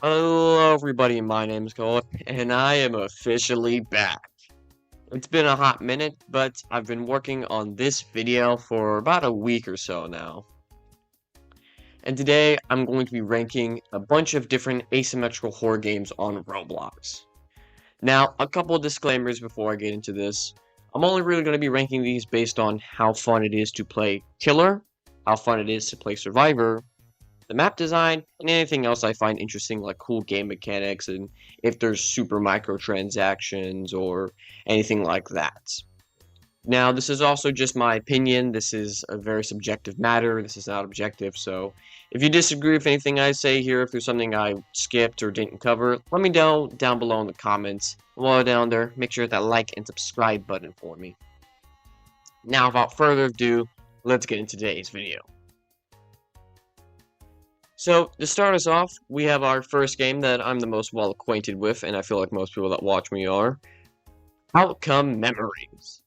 Hello everybody, my name is Cole, and I am officially back. It's been a hot minute, but I've been working on this video for about a week or so now. And today, I'm going to be ranking a bunch of different asymmetrical horror games on Roblox. Now, a couple of disclaimers before I get into this. I'm only really going to be ranking these based on how fun it is to play Killer, how fun it is to play Survivor, the map design, and anything else I find interesting, like cool game mechanics, and if there's super microtransactions or anything like that. Now, this is also just my opinion. This is a very subjective matter. This is not objective, so if you disagree with anything I say here, if there's something I skipped or didn't cover, let me know down below in the comments. While down there, make sure to hit that like and subscribe button for me. Now, without further ado, let's get into today's video. So, to start us off, we have our first game that I'm the most well acquainted with, and I feel like most people that watch me are. Outcome Memories.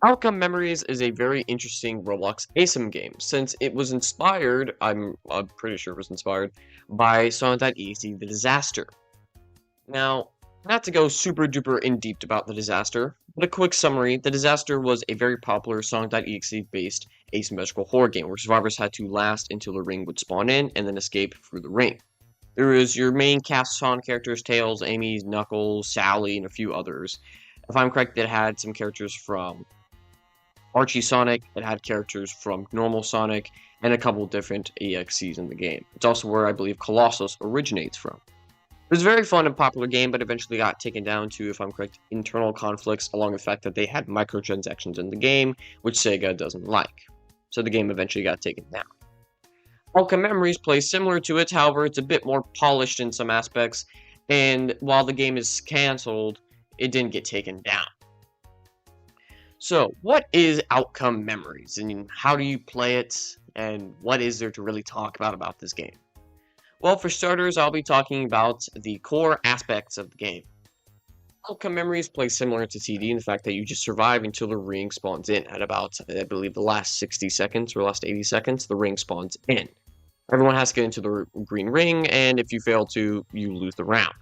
Outcome Memories is a very interesting Roblox ASYM game, since it was inspired, I'm pretty sure it was inspired, by Song.exe The Disaster. Now, not to go super duper in deep about The Disaster, but a quick summary, The Disaster was a very popular Song.exe based asymmetrical horror game where survivors had to last until the ring would spawn in and then escape through the ring. There is your main cast Song characters, Tails, Amy, Knuckles, Sally, and a few others. If I'm correct, it had some characters from Archie Sonic, it had characters from normal Sonic, and a couple different EXEs in the game. It's also where I believe Colossus originates from. It was a very fun and popular game, but eventually got taken down to, if I'm correct, internal conflicts along the fact that they had microtransactions in the game, which Sega doesn't like. So the game eventually got taken down. Outcome Memories plays similar to it, however, it's a bit more polished in some aspects, and while the game is cancelled, it didn't get taken down. So, what is Outcome Memories, and how do you play it, and what is there to really talk about this game? Well, for starters, I'll be talking about the core aspects of the game. Outcome Memories play similar to TD in the fact that you just survive until the ring spawns in at about, I believe, the last 60 seconds or last 80 seconds, the ring spawns in. Everyone has to get into the green ring, and if you fail to, you lose the round.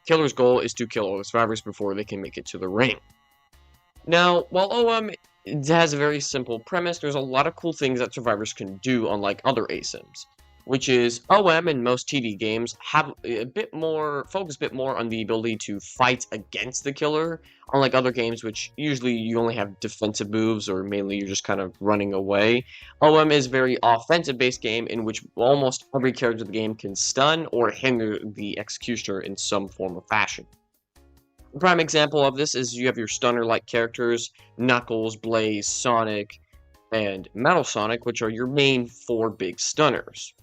Killer's goal is to kill all the survivors before they can make it to the ring. Now, while OM has a very simple premise, there's a lot of cool things that survivors can do unlike other ASYMs. Which is OM and most TD games have focus a bit more on the ability to fight against the killer, unlike other games which usually you only have defensive moves or mainly you're just kind of running away. OM is a very offensive based game in which almost every character of the game can stun or hinder the executioner in some form or fashion. A prime example of this is you have your stunner-like characters, Knuckles, Blaze, Sonic, and Metal Sonic, which are your main 4 big stunners.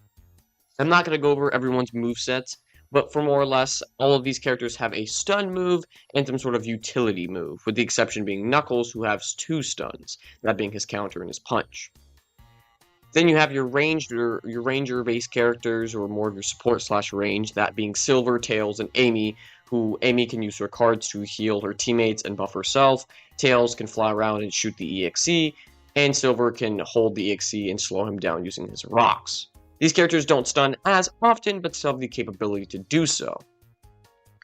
I'm not going to go over everyone's movesets, but for more or less, all of these characters have a stun move and some sort of utility move, with the exception being Knuckles, who has 2 stuns, that being his counter and his punch. Then you have your ranger-based characters, or more of your support/range, that being Silver, Tails, and Amy, who Amy can use her cards to heal her teammates and buff herself, Tails can fly around and shoot the EXE, and Silver can hold the EXE and slow him down using his rocks. These characters don't stun as often, but still have the capability to do so.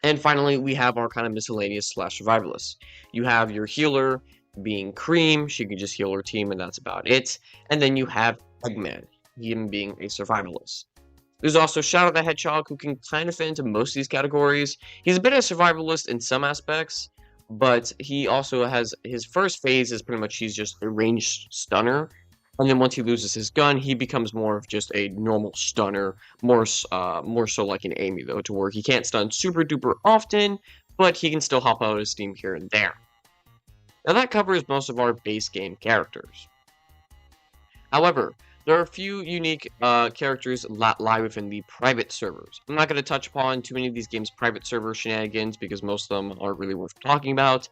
And finally, we have our kind of miscellaneous/survivalists. You have your healer being Cream, she can just heal her team and that's about it. And then you have Eggman, him being a survivalist. There's also Shadow the Hedgehog, who can kind of fit into most of these categories. He's a bit of a survivalist in some aspects, but he also has, his first phase is pretty much he's just a ranged stunner. And then once he loses his gun, he becomes more of just a normal stunner, more so like an Amy, though, to where he can't stun super duper often, but he can still hop out of his steam here and there. Now that covers most of our base game characters. However, there are a few unique characters that lie within the private servers. I'm not going to touch upon too many of these games' private server shenanigans because most of them aren't really worth talking about,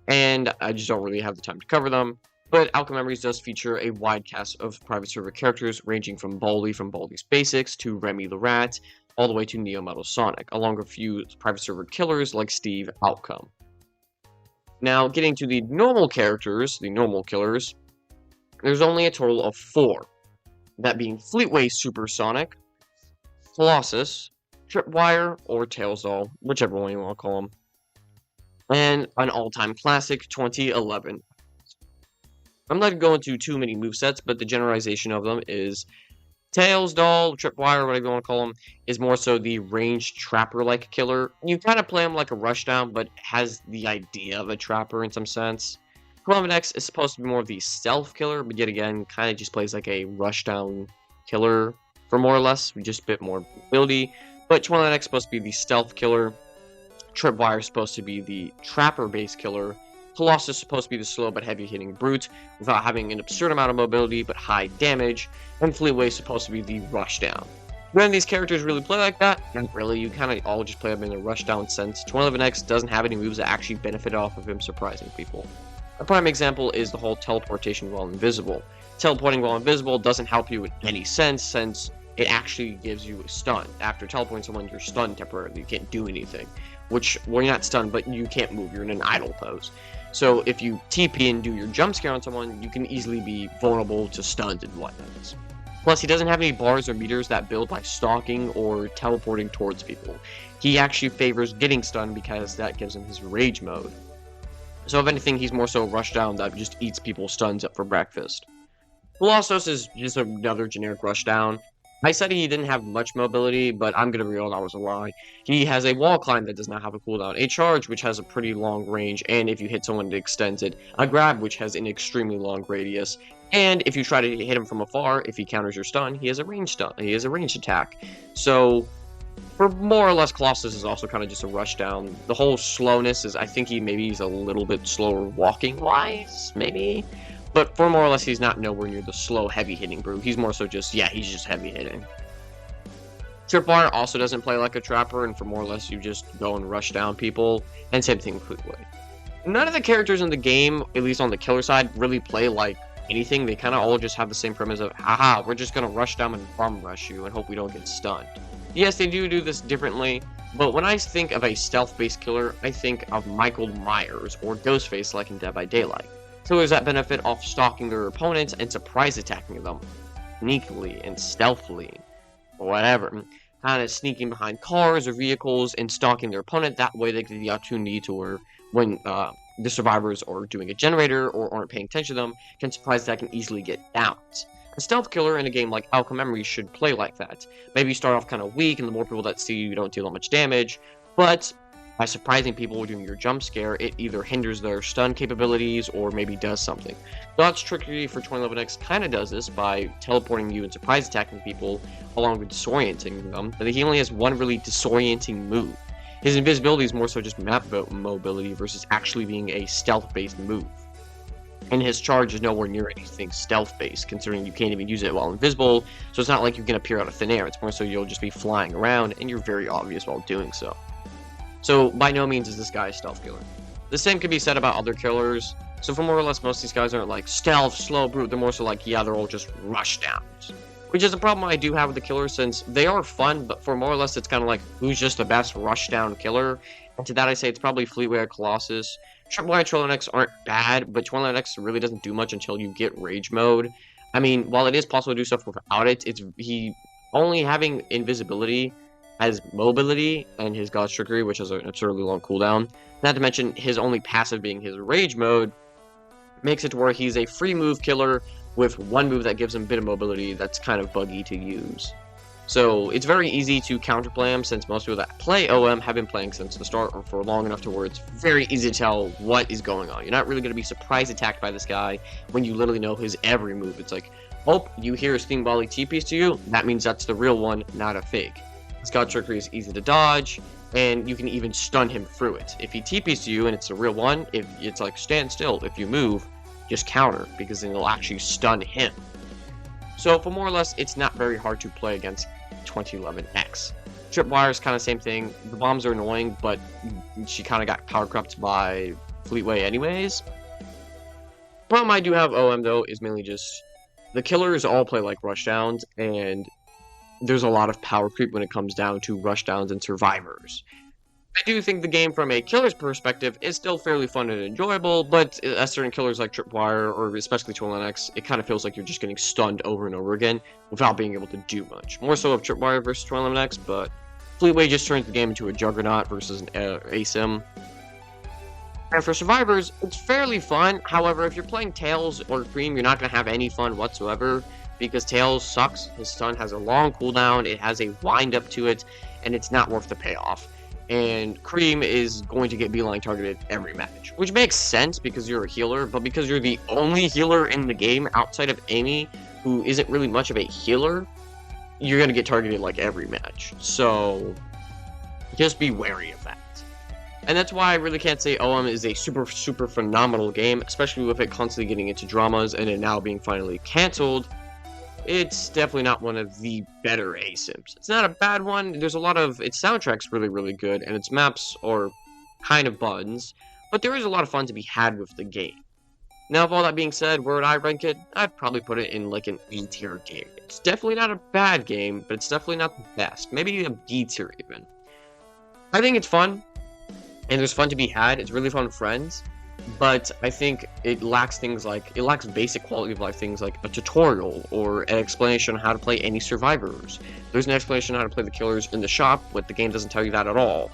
and I just don't really have the time to cover them. But Outcome Memories does feature a wide cast of private server characters ranging from Baldi from Baldi's Basics to Remy the Rat, all the way to Neo Metal Sonic, along with a few private server killers like Steve Outcome. Now, getting to the normal characters, the normal killers, there's only a total of 4. That being Fleetway Supersonic, Colossus, Tripwire, or Tails Doll, whichever one you want to call them. And an all-time classic, 2011. I'm not going to go into too many movesets, but the generalization of them is Tails Doll, Tripwire, whatever you want to call him, is more so the ranged trapper-like killer. You kind of play him like a rushdown, but has the idea of a trapper in some sense. 11X is supposed to be more of the stealth killer, but yet again, kind of just plays like a rushdown killer for more or less, with just a bit more ability. But 11X is supposed to be the stealth killer. Tripwire is supposed to be the trapper-based killer. Colossus is supposed to be the slow but heavy-hitting brute, without having an absurd amount of mobility but high damage, and Fleetway is supposed to be the rushdown. When these characters really play like that, not really, you kind of all just play them in a rushdown sense. 11X doesn't have any moves that actually benefit off of him surprising people. A prime example is the whole teleportation while invisible. Teleporting while invisible doesn't help you in any sense, since it actually gives you a stun. After teleporting someone, you're stunned temporarily, you can't do anything. Well, you're not stunned, but you can't move, you're in an idle pose. So if you TP and do your jump scare on someone, you can easily be vulnerable to stuns and whatnot. Plus, he doesn't have any bars or meters that build by stalking or teleporting towards people. He actually favors getting stunned because that gives him his rage mode. So if anything, he's more so rushdown that just eats people's stuns up for breakfast. Colossus is just another generic rushdown. I said he didn't have much mobility, but I'm gonna reveal that was a lie. He has a wall climb that does not have a cooldown, a charge which has a pretty long range, and if you hit someone it extends it, a grab which has an extremely long radius, and if you try to hit him from afar, if he counters your stun, he has a ranged attack. So for more or less, Colossus is also kind of just a rushdown. The whole slowness is, I think he's a little bit slower walking wise, maybe. But for more or less, he's not nowhere near the slow, heavy-hitting brute. He's more so just, yeah, he's just heavy-hitting. Tripwire also doesn't play like a trapper, and for more or less, you just go and rush down people, and same thing with Fleetway. None of the characters in the game, at least on the killer side, really play like anything. They kind of all just have the same premise of, haha, we're just going to rush down and bum rush you and hope we don't get stunned. Yes, they do this differently, but when I think of a stealth-based killer, I think of Michael Myers or Ghostface like in Dead by Daylight. Killers that benefit off stalking their opponents and surprise attacking them sneakily and stealthily, or whatever. Kind of sneaking behind cars or vehicles and stalking their opponent. That way they get the opportunity to, or when the survivors are doing a generator or aren't paying attention to them, can surprise attack and easily get downed. A stealth killer in a game like Alchemy Memories should play like that. Maybe you start off kind of weak, and the more people that see you don't deal that much damage, but by surprising people doing your jump scare, it either hinders their stun capabilities or maybe does something. God's trickery for 2011X kind of does this by teleporting you and surprise attacking people along with disorienting them, but he only has one really disorienting move. His invisibility is more so just map mobility versus actually being a stealth-based move. And his charge is nowhere near anything stealth-based, considering you can't even use it while invisible, so it's not like you can appear out of thin air, it's more so you'll just be flying around, and you're very obvious while doing so. So, by no means is this guy a stealth killer. The same can be said about other killers. So, for more or less, most of these guys aren't like stealth, slow, brute. They're more so like, yeah, they're all just rushdowns. Which is a problem I do have with the killers, since they are fun, but for more or less, it's kind of like, who's just the best rushdown killer? And to that I say it's probably Fleetway or Colossus. Tripwire and 12X aren't bad, but 12X really doesn't do much until you get Rage Mode. I mean, while it is possible to do stuff without it, he only having invisibility has mobility and his God's Trickery, which has an absurdly long cooldown. Not to mention his only passive being his Rage Mode, makes it to where he's a free move killer with one move that gives him a bit of mobility that's kind of buggy to use. So it's very easy to counterplay him, since most people that play OM have been playing since the start or for long enough to where it's very easy to tell what is going on. You're not really going to be surprise attacked by this guy when you literally know his every move. It's like, oh, you hear his Sting Volley TPs to you, that means that's the real one, not a fake. His God Trickery is easy to dodge, and you can even stun him through it. If he TPs to you and it's a real one, if it's like stand still, if you move, just counter, because then it'll actually stun him. So for more or less, it's not very hard to play against 2011X. Tripwire is kind of same thing. The bombs are annoying, but she kind of got power crept by Fleetway anyways. Problem I do have OM though is mainly just the killers all play like rushdowns, and there's a lot of power creep when it comes down to rushdowns and survivors. I do think the game from a killer's perspective is still fairly fun and enjoyable, but as certain killers like Tripwire, or especially 12X, it kind of feels like you're just getting stunned over and over again without being able to do much. More so of Tripwire versus 12X, but Fleetway just turns the game into a juggernaut versus an ASYM. And for survivors, it's fairly fun. However, if you're playing Tails or Cream, you're not going to have any fun whatsoever because Tails sucks. His stun has a long cooldown, it has a wind up to it, and it's not worth the payoff. And Cream is going to get beeline targeted every match, which makes sense because you're a healer, but because you're the only healer in the game outside of Amy, who isn't really much of a healer, you're going to get targeted like every match. So just be wary of that. And that's why I really can't say OM is a super, super phenomenal game, especially with it constantly getting into dramas and it now being finally cancelled. It's definitely not one of the better ASYMs. It's not a bad one. There's a lot of... Its soundtrack's really, really good, and its maps are kind of buns, but there is a lot of fun to be had with the game. Now, with all that being said, where would I rank it? I'd probably put it in like an A tier game. It's definitely not a bad game, but it's definitely not the best. Maybe a B tier even. I think it's fun. And there's fun to be had. It's really fun with friends, but I think it lacks things like, it lacks basic quality of life things like a tutorial or an explanation on how to play any survivors. There's an explanation on how to play the killers in the shop, but the game doesn't tell you that at all.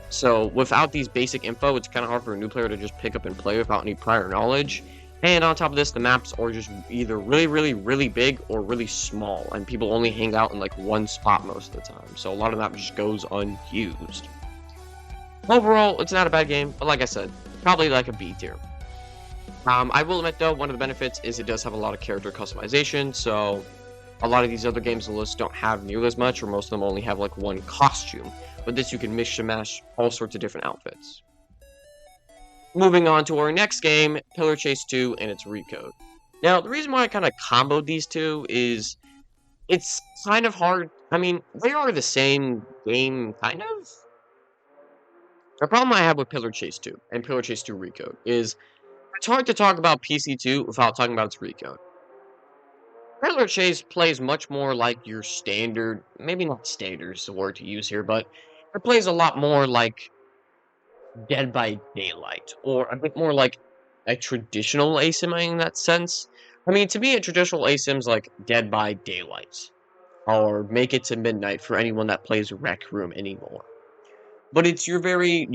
So without these basic info, it's kind of hard for a new player to just pick up and play without any prior knowledge. And on top of this, the maps are just either really, really, really big or really small, and people only hang out in like one spot most of the time. So a lot of that just goes unused. Overall, it's not a bad game, but like I said, probably like a B tier. I will admit though, one of the benefits is it does have a lot of character customization, so a lot of these other games on the list don't have nearly as much, or most of them only have like one costume. But this you can mix and match all sorts of different outfits. Moving on to our next game, Pillar Chase 2 and its recode. Now, the reason why I kind of comboed these two is it's kind of hard. I mean, they are the same game, kind of. The problem I have with Pillar Chase 2 and Pillar Chase 2 Recode is it's hard to talk about PC2 without talking about its recode. Pillar Chase plays much more like your standard, maybe not standard is the word to use here, but it plays a lot more like Dead by Daylight, or a bit more like a traditional ASYM in that sense. I mean, to me, a traditional ASYM's like Dead by Daylight, or Make It to Midnight for anyone that plays Rec Room anymore. But it's you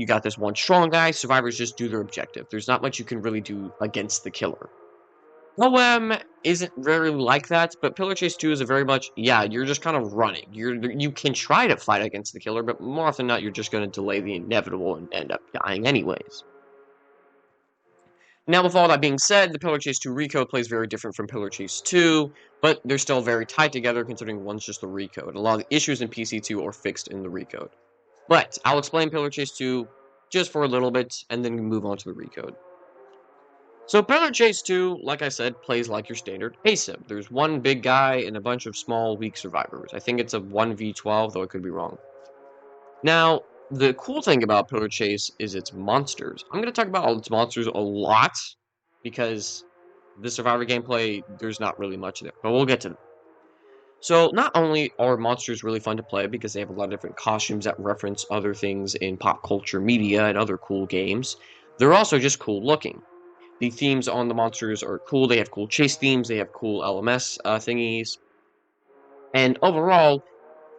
got this one strong guy, survivors just do their objective. There's not much you can really do against the killer. OM isn't very like that, but Pillar Chase 2 is a very much, yeah, you're just kind of running. You can try to fight against the killer, but more often than not, you're just going to delay the inevitable and end up dying anyways. Now, with all that being said, the Pillar Chase 2 recode plays very different from Pillar Chase 2, but they're still very tied together considering one's just the recode. A lot of the issues in PC2 are fixed in the recode. But I'll explain Pillar Chase 2 just for a little bit, and then we move on to the recode. So Pillar Chase 2, like I said, plays like your standard ASYM. There's one big guy and a bunch of small, weak survivors. I think it's a 1v12, though I could be wrong. Now, the cool thing about Pillar Chase is its monsters. I'm going to talk about its monsters a lot, because the survivor gameplay, there's not really much there, but we'll get to them. So, not only are monsters really fun to play because they have a lot of different costumes that reference other things in pop culture media and other cool games, they're also just cool looking. The themes on the monsters are cool. They have cool chase themes. They have cool LMS thingies. And overall,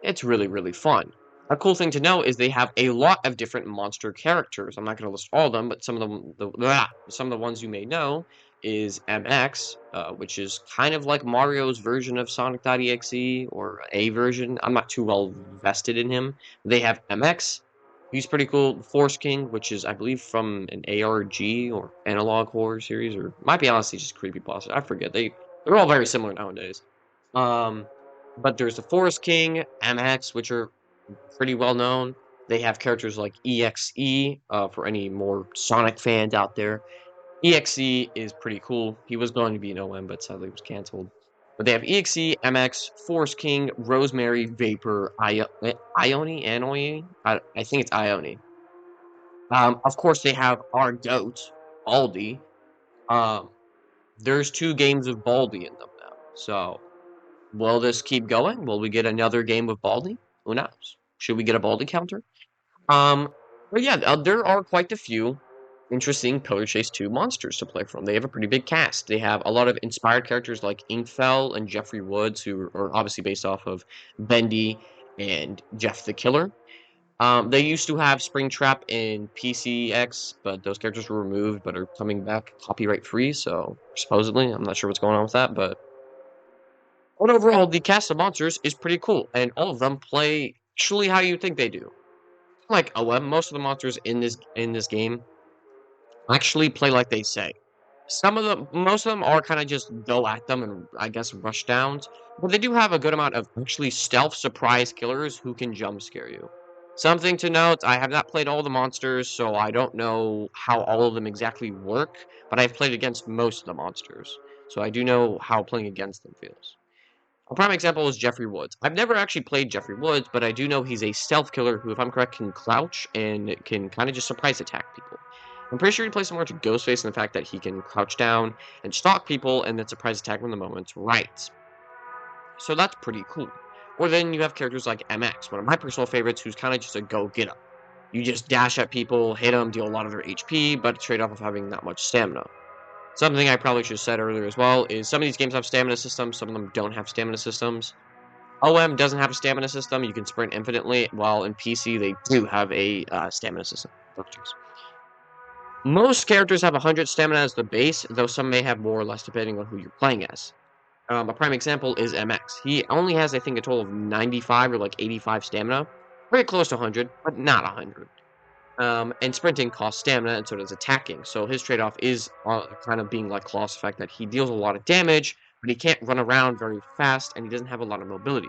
it's really, really fun. A cool thing to know is they have a lot of different monster characters. I'm not going to list all of them, but some of the ones you may know is MX, which is kind of like Mario's version of Sonic.exe, or a version. I'm not too well vested in him. They have MX. He's pretty cool. Force King, which is, I believe, from an ARG or analog horror series, or might be honestly just creepypasta. I forget. They're all very similar nowadays. But there's the Forest King, MX, which are pretty well known. They have characters like EXE, for any more Sonic fans out there. EXE is pretty cool. He was going to be an OM, but sadly was canceled. But they have EXE, MX, Force King, Rosemary, Vapor, Ione? I think it's Ione. Of course, they have our goat, Baldi. There's 2 games of Baldi in them now. So, will this keep going? Will we get another game of Baldi? Who knows? Should we get a Baldi counter? But yeah, there are quite a few interesting Pillar Chase 2 monsters to play from. They have a pretty big cast. They have a lot of inspired characters like Inkfell and Jeffrey Woods, who are obviously based off of Bendy and Jeff the Killer. They used to have Springtrap in PCX, but those characters were removed, but are coming back copyright free, so supposedly, I'm not sure what's going on with that, but overall, the cast of monsters is pretty cool, and all of them play actually how you think they do. Like OM, most of the monsters in this game actually play like they say. Most of them are kind of just go at them and I guess rush downs, but they do have a good amount of actually stealth surprise killers who can jump scare you. Something to note, I have not played all the monsters, so I don't know how all of them exactly work, but I've played against most of the monsters, so I do know how playing against them feels. A prime example is Jeffrey Woods. I've never actually played Jeffrey Woods, but I do know he's a stealth killer who, if I'm correct, can crouch and can kind of just surprise attack people. I'm pretty sure he plays similar to Ghostface in the fact that he can crouch down and stalk people and then surprise attack when the moment's right. So that's pretty cool. Or then you have characters like MX, one of my personal favorites, who's kind of just a go-get-em. You just dash at people, hit them, deal a lot of their HP, but trade-off of having not much stamina. Something I probably should have said earlier as well is some of these games have stamina systems, some of them don't have stamina systems. OM doesn't have a stamina system, you can sprint infinitely, while in PC they do have a stamina system. Most characters have 100 stamina as the base, though some may have more or less depending on who you're playing as. A prime example is MX. He only has, I think, a total of 95 or like 85 stamina. Very close to 100, but not 100. And sprinting costs stamina, and so does attacking. So his trade-off is kind of being like Claw's effect, that he deals a lot of damage, but he can't run around very fast, and he doesn't have a lot of mobility.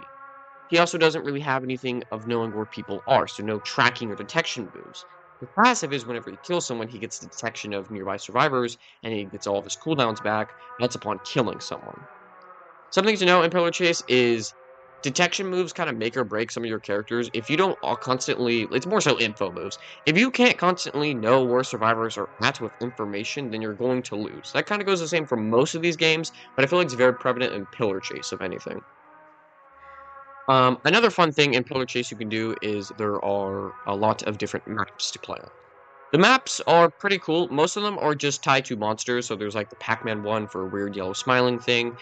He also doesn't really have anything of knowing where people are, so no tracking or detection moves. The passive is whenever he kills someone, he gets the detection of nearby survivors, and he gets all of his cooldowns back. That's upon killing someone. Something to know in Pillar Chase is detection moves kind of make or break some of your characters. If you don't constantly, it's more so info moves. If you can't constantly know where survivors are at with information, then you're going to lose. That kind of goes the same for most of these games, but I feel like it's very prevalent in Pillar Chase, if anything. Another fun thing in Pillar Chase you can do is there are a lot of different maps to play on. The maps are pretty cool. Most of them are just tied to monsters, so there's like the Pac-Man one for a weird yellow smiling thing.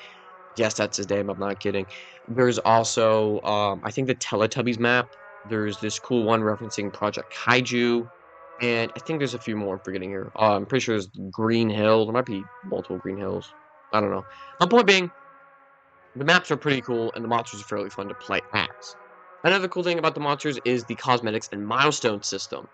Yes, that's his name, I'm not kidding. There's also, I think the Teletubbies map. There's this cool one referencing Project Kaiju. And I think there's a few more I'm forgetting here. I'm pretty sure there's Green Hill. There might be multiple Green Hills. I don't know. My point being, the maps are pretty cool, and the monsters are fairly fun to play as. Another cool thing about the monsters is the cosmetics and milestone system.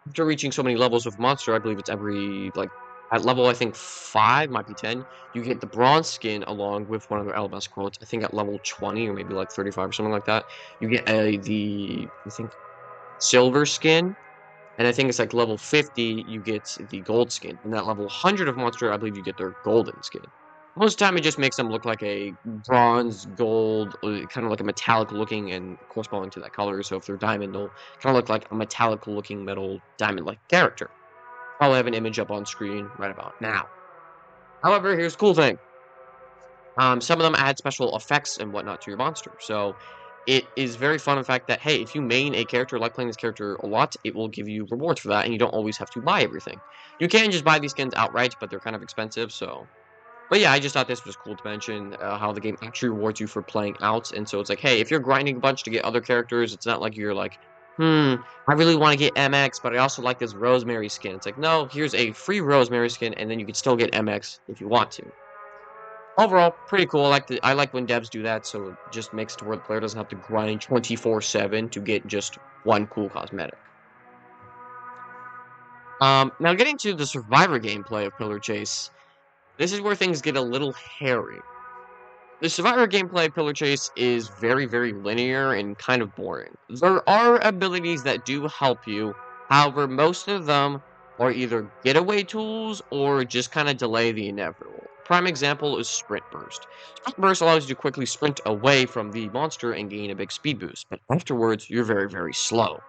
After reaching so many levels of monster, I believe it's every, like, at level, I think, 5, might be 10, you get the bronze skin along with one of their LMS quotes. I think at level 20, or maybe like 35 or something like that, you get I think, silver skin. And I think it's like level 50, you get the gold skin. And at level 100 of monster, I believe you get their golden skin. Most of the time, it just makes them look like a bronze, gold, kind of like a metallic looking and corresponding to that color. So if they're diamond, they'll kind of look like a metallic looking metal diamond-like character. I'll have an image up on screen right about now. However, here's the cool thing. Some of them add special effects and whatnot to your monster. So it is very fun in the fact that, hey, if you main a character, like playing this character a lot, it will give you rewards for that, and you don't always have to buy everything. You can just buy these skins outright, but they're kind of expensive, so... But yeah, I just thought this was cool to mention, how the game actually rewards you for playing out, and so it's like, hey, if you're grinding a bunch to get other characters, it's not like you're like, I really want to get MX, but I also like this Rosemary skin. It's like, no, here's a free Rosemary skin, and then you can still get MX if you want to. Overall, pretty cool. I like when devs do that, so it just makes it to where the player doesn't have to grind 24/7 to get just one cool cosmetic. Now getting to the survivor gameplay of Pillar Chase, this is where things get a little hairy. The survivor gameplay of Pillar Chase is very, very linear and kind of boring. There are abilities that do help you, however, most of them are either getaway tools or just kind of delay the inevitable. Prime example is Sprint Burst. Sprint Burst allows you to quickly sprint away from the monster and gain a big speed boost, but afterwards, you're very, very slow.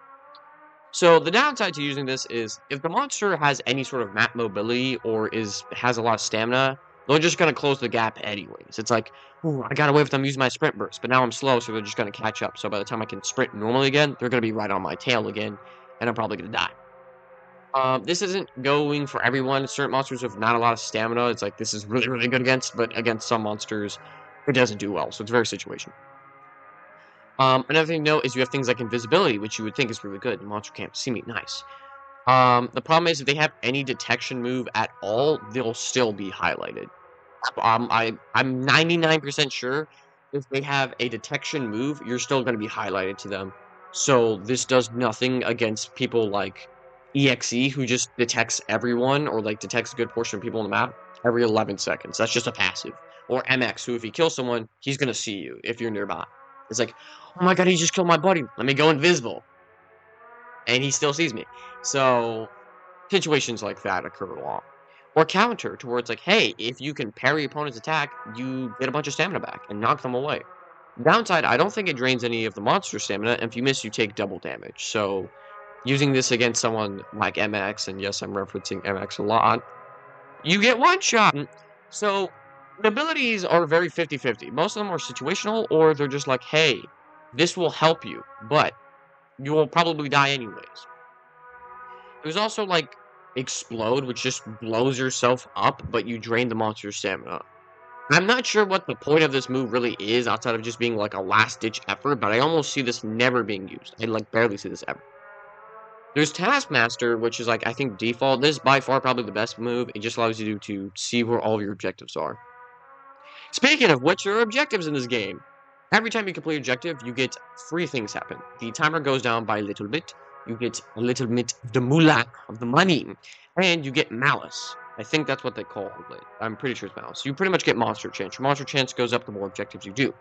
So the downside to using this is, if the monster has any sort of map mobility or has a lot of stamina, they're just going to close the gap anyways. It's like, ooh, I got away with them using my sprint burst, but now I'm slow, so they're just going to catch up. So by the time I can sprint normally again, they're going to be right on my tail again, and I'm probably going to die. This isn't going for everyone. Certain monsters have not a lot of stamina. It's like, this is really, really good against, but against some monsters, it doesn't do well, so it's very situational. Another thing to note is you have things like invisibility, which you would think is really good. The monster can't see me. Nice. The problem is if they have any detection move at all, they'll still be highlighted. I'm 99% sure if they have a detection move, you're still going to be highlighted to them. So this does nothing against people like EXE, who just detects everyone, or like detects a good portion of people on the map every 11 seconds. That's just a passive. Or MX, who if he kills someone, he's going to see you if you're nearby. It's like, oh my god, he just killed my buddy. Let me go invisible. And he still sees me. So situations like that occur a lot. Or counter, to where it's like, hey, if you can parry opponent's attack, you get a bunch of stamina back and knock them away. Downside, I don't think it drains any of the monster stamina, and if you miss, you take double damage. So, using this against someone like MX, and yes, I'm referencing MX a lot, you get one shot. So, the abilities are very 50-50. Most of them are situational, or they're just like, hey, this will help you, but you will probably die anyways. There's also, like, Explode, which just blows yourself up, but you drain the monster's stamina. I'm not sure what the point of this move really is, outside of just being, like, a last-ditch effort, but I almost see this never being used. I, like, barely see this ever. There's Taskmaster, which is, like, I think default. This is by far probably the best move. It just allows you to see where all of your objectives are. Speaking of which, there are objectives in this game. Every time you complete an objective, you get 3 things happen. The timer goes down by a little bit. You get a little bit of the moolah, of the money, and you get malice. I think that's what they call it. I'm pretty sure it's malice. You pretty much get monster chance. Your monster chance goes up the more objectives you do.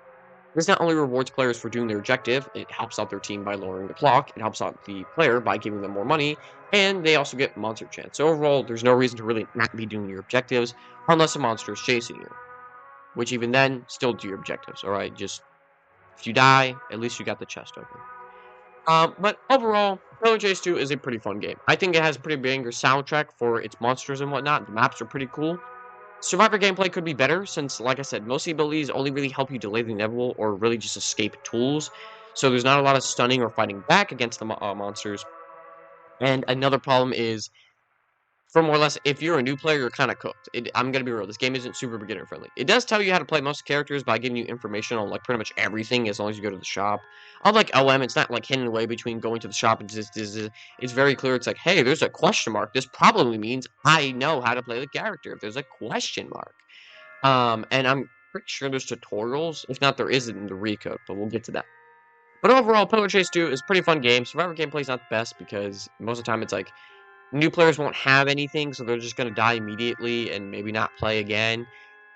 This not only rewards players for doing their objective, it helps out their team by lowering the clock, it helps out the player by giving them more money, and they also get monster chance. So overall, there's no reason to really not be doing your objectives, unless a monster is chasing you. Which even then, still do your objectives, alright? Just, if you die, at least you got the chest open. But overall, Pillar Chase 2 is a pretty fun game. I think it has a pretty banger soundtrack for its monsters and whatnot. The maps are pretty cool. Survivor gameplay could be better, since, like I said, most of the abilities only really help you delay the inevitable or really just escape tools. So there's not a lot of stunning or fighting back against the monsters. And another problem is, for more or less, if you're a new player, you're kind of cooked. I'm going to be real, this game isn't super beginner friendly. It does tell you how to play most characters by giving you information on, like, pretty much everything as long as you go to the shop. Unlike OM, it's not, like, hidden away between going to the shop and just, it's very clear. It's like, hey, there's a question mark. This probably means I know how to play the character if there's a question mark. And I'm pretty sure there's tutorials. If not, there isn't in the recode, but we'll get to that. But overall, Pillar Chase 2 is a pretty fun game. Survivor gameplay is not the best because most of the time it's like, new players won't have anything, so they're just going to die immediately and maybe not play again.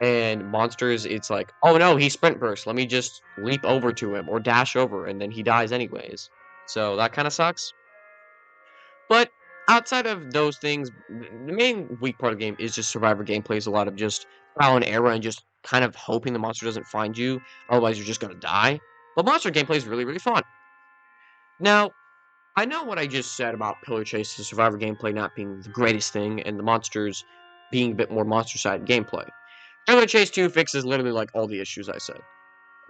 And monsters, it's like, oh no, he sprint burst. Let me just leap over to him or dash over, and then he dies anyways. So that kind of sucks. But outside of those things, the main weak part of the game is just Survivor gameplay. Is a lot of just trial and error and just kind of hoping the monster doesn't find you. Otherwise, you're just going to die. But monster gameplay is really, really fun. Now, I know what I just said about Pillar Chase and Survivor gameplay not being the greatest thing, and the monsters being a bit more monster-side gameplay. Pillar Chase 2 fixes literally like all the issues I said.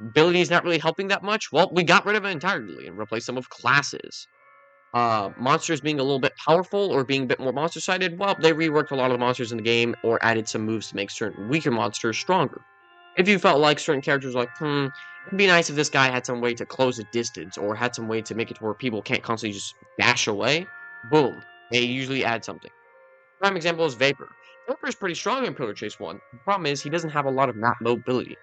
Abilities not really helping that much? Well, we got rid of it entirely and replaced them with classes. Monsters being a little bit powerful or being a bit more monster-sided? Well, they reworked a lot of the monsters in the game or added some moves to make certain weaker monsters stronger. If you felt like certain characters were like, it'd be nice if this guy had some way to close a distance, or had some way to make it to where people can't constantly just dash away, boom, they usually add something. Prime example is Vapor. Vapor is pretty strong in Pillar Chase 1. The problem is he doesn't have a lot of map mobility.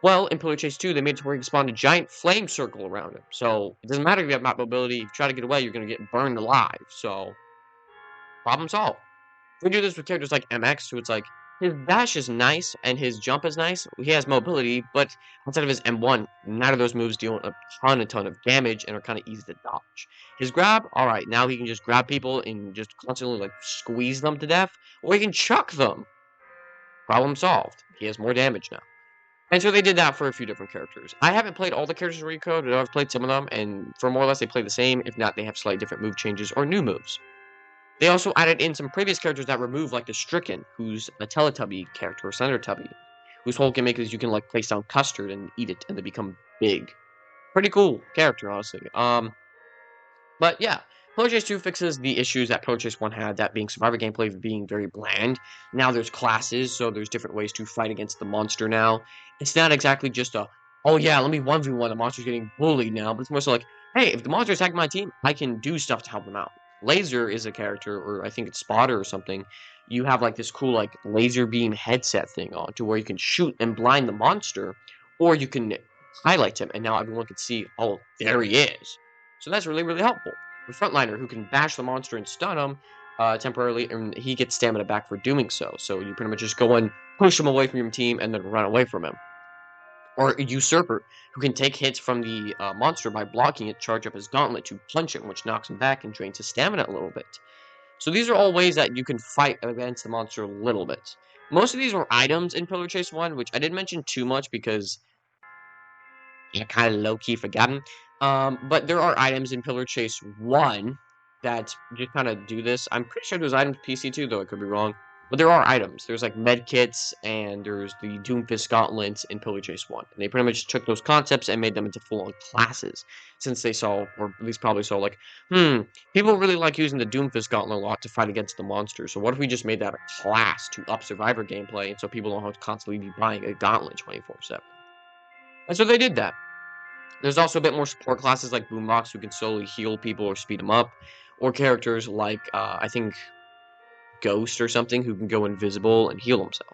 Well, in Pillar Chase 2, they made it to where he can spawn a giant flame circle around him. So, it doesn't matter if you have map mobility, if you try to get away, you're going to get burned alive. So, problem solved. We do this with characters like MX, who it's like, his dash is nice, and his jump is nice. He has mobility, but outside of his M1, none of those moves deal a ton of damage and are kind of easy to dodge. His grab, alright, now he can just grab people and just constantly, like, squeeze them to death, or he can chuck them. Problem solved. He has more damage now. And so they did that for a few different characters. I haven't played all the characters in Recode, but I've played some of them, and for more or less they play the same. If not, they have slightly different move changes or new moves. They also added in some previous characters that remove, like the Stricken, who's a Teletubby character, or Tubby, whose whole gimmick is you can, like, place down custard and eat it, and they become big. Pretty cool character, honestly. But yeah, Pillar Chase 2 fixes the issues that Pillar Chase 1 had, that being Survivor gameplay being very bland. Now there's classes, so there's different ways to fight against the monster now. It's not exactly just a oh yeah, let me 1v1, the monster's getting bullied now, but it's more so like, hey, if the monster attacked my team, I can do stuff to help them out. Laser is a character, or I think it's Spotter or something. You have like this cool like laser beam headset thing on to where you can shoot and blind the monster, or you can highlight him, and now everyone can see, oh, there he is. So that's really, really helpful. The frontliner who can bash the monster and stun him temporarily, and he gets stamina back for doing so. So you pretty much just go and push him away from your team and then run away from him. Or a Usurper, who can take hits from the monster by blocking it, charge up his gauntlet to punch it, which knocks him back and drains his stamina a little bit. So these are all ways that you can fight against the monster a little bit. Most of these were items in Pillar Chase 1, which I didn't mention too much because I kind of low-key forgot them. But there are items in Pillar Chase 1 that just kind of do this. I'm pretty sure there's items PC too, though I could be wrong. But there are items. There's like med kits, and there's the Doomfist gauntlets in Pillar Chase 1. And they pretty much took those concepts and made them into full-on classes. Since they saw, or at least probably saw, like, people really like using the Doomfist gauntlet a lot to fight against the monsters. So what if we just made that a class to up Survivor gameplay, and so people don't have to constantly be buying a gauntlet 24/7? And so they did that. There's also a bit more support classes like Boombox who can slowly heal people or speed them up, or characters like, I think, Ghost or something who can go invisible and heal himself.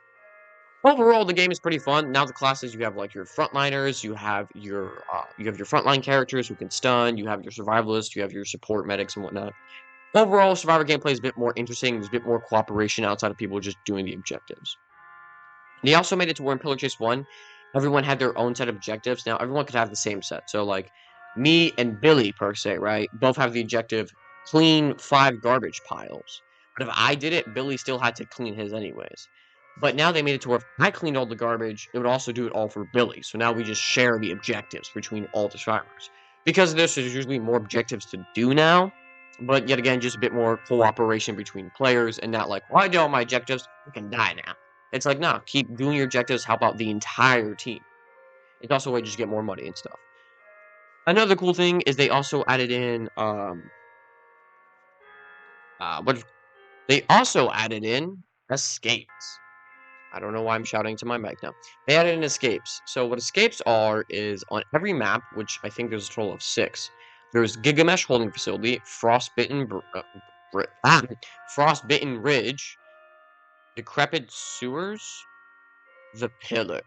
Overall, the game is pretty fun. Now the classes, you have like your frontliners, you have your frontline characters who can stun, you have your survivalists, you have your support medics and whatnot. Overall, Survivor gameplay is a bit more interesting. There's a bit more cooperation outside of people just doing the objectives. They also made it to where in Pillar Chase 1, everyone had their own set of objectives. Now, everyone could have the same set. So, like, me and Billy, per se, right, both have the objective, clean 5 garbage piles. But if I did it, Billy still had to clean his anyways. But now they made it to where if I cleaned all the garbage, it would also do it all for Billy. So now we just share the objectives between all the survivors. Because of this, there's usually more objectives to do now. But yet again, just a bit more cooperation between players, and not like, well, I did all my objectives, I can die now. It's like, no, keep doing your objectives, help out the entire team. It's also a way to just get more money and stuff. Another cool thing is they also added in, they also added in escapes. I don't know why I'm shouting to my mic now. They added in escapes. So what escapes are is on every map, which I think there's a total of 6. There's Gigamesh Holding Facility, Frostbitten Ridge, Decrepit Sewers, the Pillars,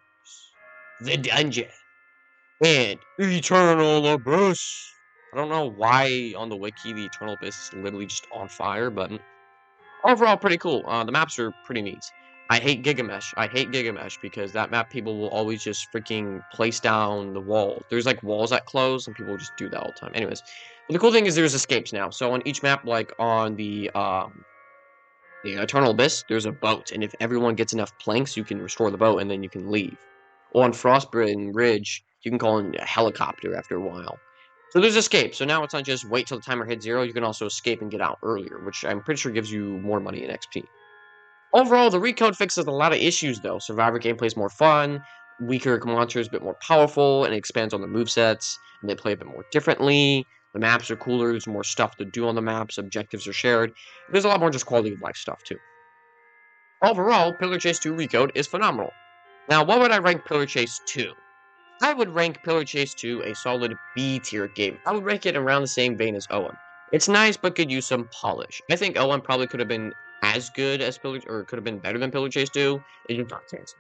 the Dungeon, and Eternal Abyss. I don't know why on the wiki the Eternal Abyss is literally just on fire, but overall pretty cool. The maps are pretty neat. I hate Gigamesh. I hate Gigamesh because that map people will always just freaking place down the wall. There's like walls that close and people will just do that all the time. Anyways, but the cool thing is there's escapes now. So on each map, like on the Eternal Abyss, there's a boat, and if everyone gets enough planks, you can restore the boat and then you can leave. Or on Frostbitten Ridge, you can call in a helicopter after a while. So there's escape. So now it's not just wait till the timer hits 0. You can also escape and get out earlier, which I'm pretty sure gives you more money in XP. Overall, the recode fixes a lot of issues, though. Survivor gameplay is more fun, weaker monsters a bit more powerful, and it expands on the movesets, and they play a bit more differently. The maps are cooler, there's more stuff to do on the maps, objectives are shared. There's a lot more just quality of life stuff, too. Overall, Pillar Chase 2 Recode is phenomenal. Now, what would I rank Pillar Chase 2? I would rank Pillar Chase 2 a solid B-tier game. I would rank it around the same vein as OM. It's nice, but could use some polish. I think OM probably could have been as good as Pillar, or could have been better than Pillar Chase 2. It's just not canceled.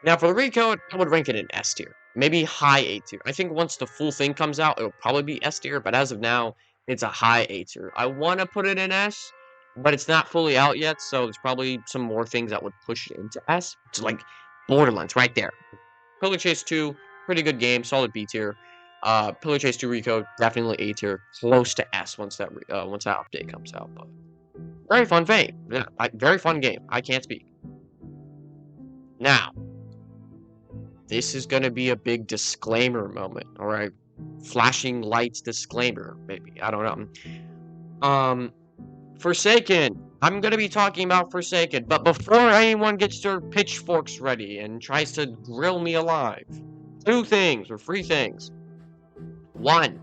Now, for the Recode, I would rank it in S tier. Maybe high A tier. I think once the full thing comes out, it'll probably be S tier, but as of now, it's a high A tier. I want to put it in S, but it's not fully out yet, so there's probably some more things that would push it into S. It's like Borderlands right there. Pillar Chase 2, pretty good game, solid B tier. Pillar Chase 2 Recode, definitely A tier, close to S once that update comes out. But very fun game. Yeah, very fun game. I can't speak. Now, this is gonna be a big disclaimer moment, alright? Flashing lights disclaimer, maybe. I don't know. Forsaken. I'm gonna be talking about Forsaken, but before anyone gets their pitchforks ready and tries to grill me alive, 2 things, or 3 things. 1,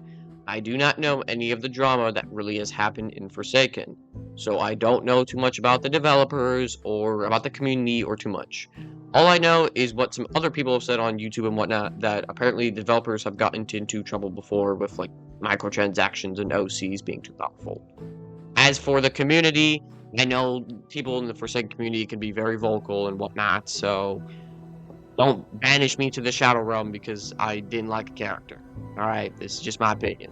I do not know any of the drama that really has happened in Forsaken. so I don't know too much about the developers or about the community or too much. All I know is what some other people have said on YouTube and whatnot, that apparently developers have gotten into trouble before with like microtransactions and OCs being too powerful. As for the community, I know people in the Forsaken community can be very vocal and whatnot, so don't banish me to the Shadow Realm because I didn't like a character. Alright, this is just my opinion.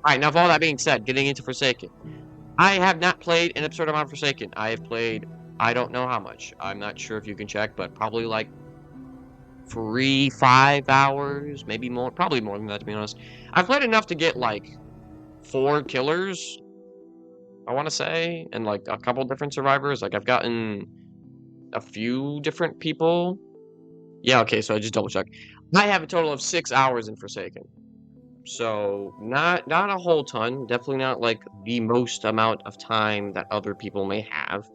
Alright, now with all that being said, getting into Forsaken. I have not played an absurd amount of Forsaken. I have played, I don't know how much. I'm not sure if you can check, but probably like 5 hours, maybe more. Probably more than that, to be honest. I've played enough to get like 4 killers, I want to say, and like a couple different survivors. Like I've gotten a few different people. Yeah, okay, so I just double checked. I have a total of 6 hours in Forsaken. So not a whole ton, definitely not like the most amount of time that other people may have.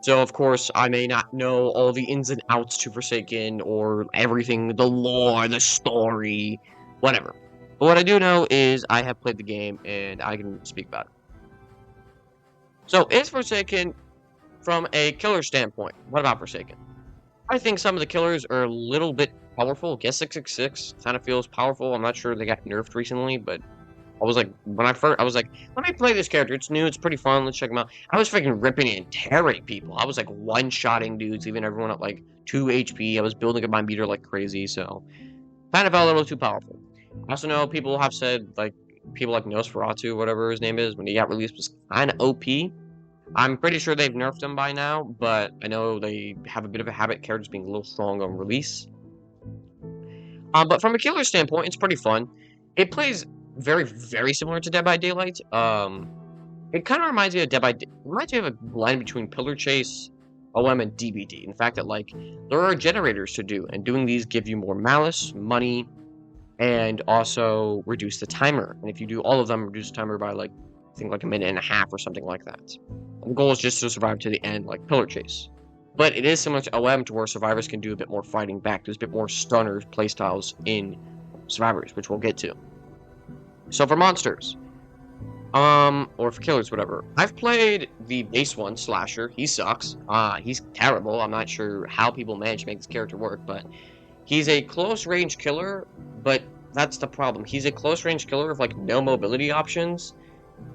So of course I may not know all the ins and outs to Forsaken or everything, the lore, the story, whatever. But what I do know is I have played the game and I can speak about it. So is Forsaken from a killer standpoint? What about Forsaken? I think some of the killers are a little bit powerful. Guess 666 kind of feels powerful. I'm not sure they got nerfed recently, but I was like, I was like, let me play this character. It's new. It's pretty fun. Let's check him out. I was freaking ripping and tearing people. I was like one-shotting dudes, leaving everyone at like 2 HP. I was building up my meter like crazy, so kind of felt a little too powerful. I also know people have said, like, people like Nosferatu, whatever his name is, when he got released was kind of OP. I'm pretty sure they've nerfed him by now, but I know they have a bit of a habit, characters being a little strong on release. But from a killer standpoint, it's pretty fun. It plays very, very similar to Dead by Daylight. It kind of reminds me of reminds me of a blend between Pillar Chase, OM, and DBD. In fact, that like there are generators to do, and doing these give you more malice, money, and also reduce the timer. And if you do all of them, reduce the timer by like I think like a minute and a half or something like that. And the goal is just to survive to the end, like Pillar Chase. But it is similar to OM, to where survivors can do a bit more fighting back. There's a bit more stunner playstyles in survivors, which we'll get to. So for monsters, or for killers, whatever. I've played the base one, Slasher. He sucks. He's terrible. I'm not sure how people manage to make this character work, but he's a close-range killer, but that's the problem. He's a close-range killer with, like, no mobility options.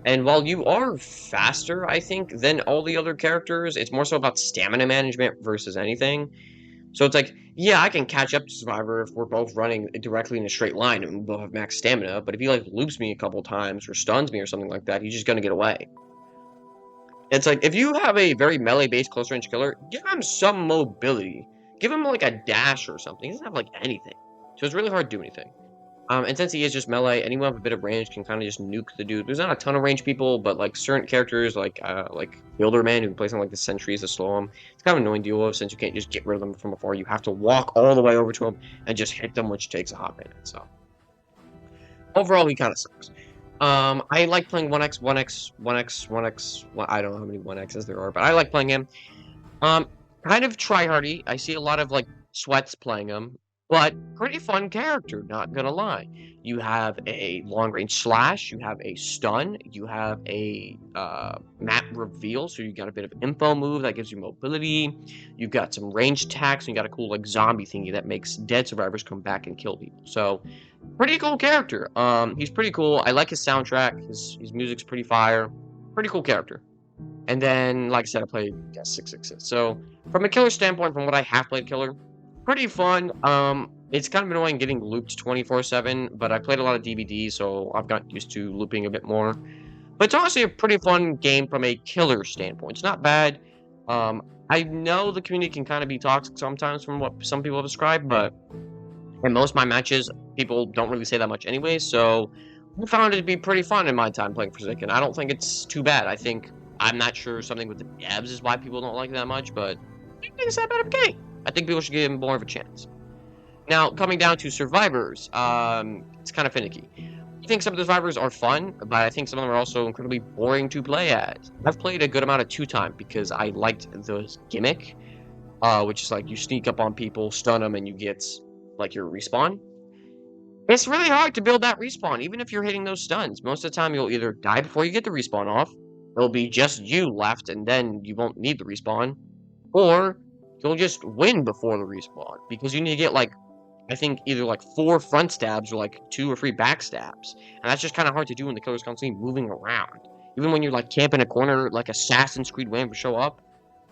And while you are faster, I think, than all the other characters, it's more so about stamina management versus anything. So it's like, yeah, I can catch up to Survivor if we're both running directly in a straight line and we both have max stamina, but if he, like, loops me a couple times or stuns me or something like that, he's just gonna get away. It's like, if you have a very melee-based close-range killer, give him some mobility. Give him, like, a dash or something. He doesn't have, like, anything. So it's really hard to do anything. And since he is just melee, anyone with a bit of range can kind of just nuke the dude. There's not a ton of range people, but like certain characters, like Builderman, who plays on like the sentries to slow him, it's kind of an annoying to deal with since you can't just get rid of them from afar. You have to walk all the way over to him and just hit them, which takes a hot minute. So overall, he kind of sucks. I like playing 1x, 1x, 1x, 1x. I don't know how many 1x's there are, but I like playing him. Kind of tryhardy. I see a lot of like sweats playing him. But pretty fun character, not gonna lie. You have a long-range slash, you have a stun, you have a map reveal, so you got a bit of info move that gives you mobility. You've got some range attacks, and you got a cool like zombie thingy that makes dead survivors come back and kill people. So, pretty cool character. He's pretty cool. I like his soundtrack. His music's pretty fire. Pretty cool character. And then, like I said, I played 666. So, from a killer standpoint, from what I have played killer, pretty fun. It's kind of annoying getting looped 24/7, but I played a lot of DBD, so I've gotten used to looping a bit more. But it's honestly a pretty fun game from a killer standpoint. It's not bad. I know the community can kind of be toxic sometimes from what some people have described, but in most of my matches, people don't really say that much anyway, so I found it to be pretty fun in my time playing Forsaken. I don't think it's too bad. I'm not sure something with the devs is why people don't like it that much, but I think it's that bad of a game. I think people should give him more of a chance. Now, coming down to survivors, it's kind of finicky. I think some of the survivors are fun, but I think some of them are also incredibly boring to play at. I've played a good amount of 2-time because I liked the gimmick, which is like you sneak up on people, stun them, and you get like your respawn. It's really hard to build that respawn, even if you're hitting those stuns. Most of the time, you'll either die before you get the respawn off, It'll be just you left, and then you won't need the respawn. Or you'll just win before the respawn, because you need to get, like, I think either, like, 4 front stabs or, like, 2 or 3 back stabs. And that's just kind of hard to do when the killer's constantly moving around. Even when you're, like, camping a corner, like Assassin's Creed waiting to show up,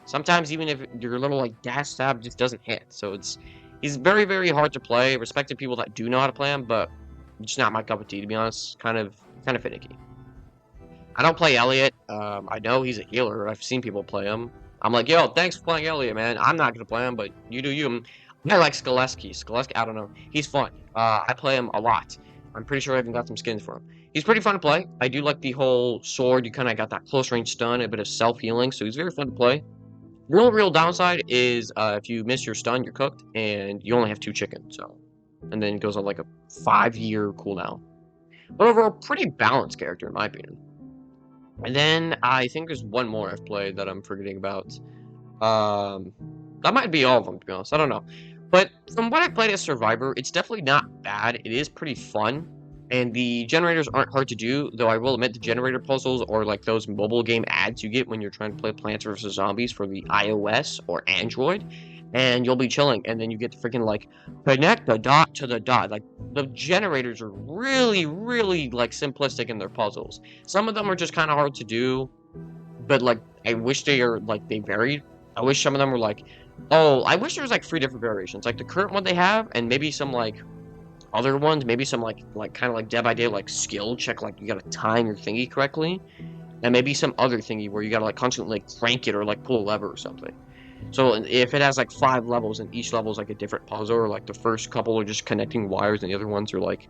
sometimes even if your little, like, dash stab just doesn't hit. So he's very, very hard to play. Respected people that do know how to play him, but it's not my cup of tea, to be honest. Kind of finicky. I don't play Elliot. I know he's a healer. I've seen people play him. I'm like, yo, thanks for playing Elliot, man. I'm not gonna play him, but you do you. I like Skoleski. Skoleski, I don't know. He's fun. I play him a lot. I'm pretty sure I even got some skins for him. He's pretty fun to play. I do like the whole sword. You kind of got that close range stun, a bit of self-healing, so he's very fun to play. Real downside is if you miss your stun, you're cooked, and you only have 2 chickens, so. And then it goes on like a 5-year cooldown. But overall, pretty balanced character, in my opinion. And then I think there's one more I've played that I'm forgetting about. That might be all of them, to be honest. I don't know. But from what I played as Survivor, it's definitely not bad. It is pretty fun. And the generators aren't hard to do, though I will admit the generator puzzles or like those mobile game ads you get when you're trying to play Plants vs. Zombies for the iOS or Android. And you'll be chilling, and then you get to freaking, like, connect the dot to the dot. Like, the generators are really, really, like, simplistic in their puzzles. Some of them are just kind of hard to do, but, like, I wish they are, like, they varied. I wish some of them were, like, oh, I wish there was, like, 3 different variations. Like, the current one they have, and maybe some, like, other ones, maybe some, like kind of like Dead by Day, like, skill check, like, you gotta time your thingy correctly, and maybe some other thingy where you gotta, like, constantly, like, crank it or, like, pull a lever or something. So if it has like 5 levels and each level is like a different puzzle, or like the first couple are just connecting wires and the other ones are like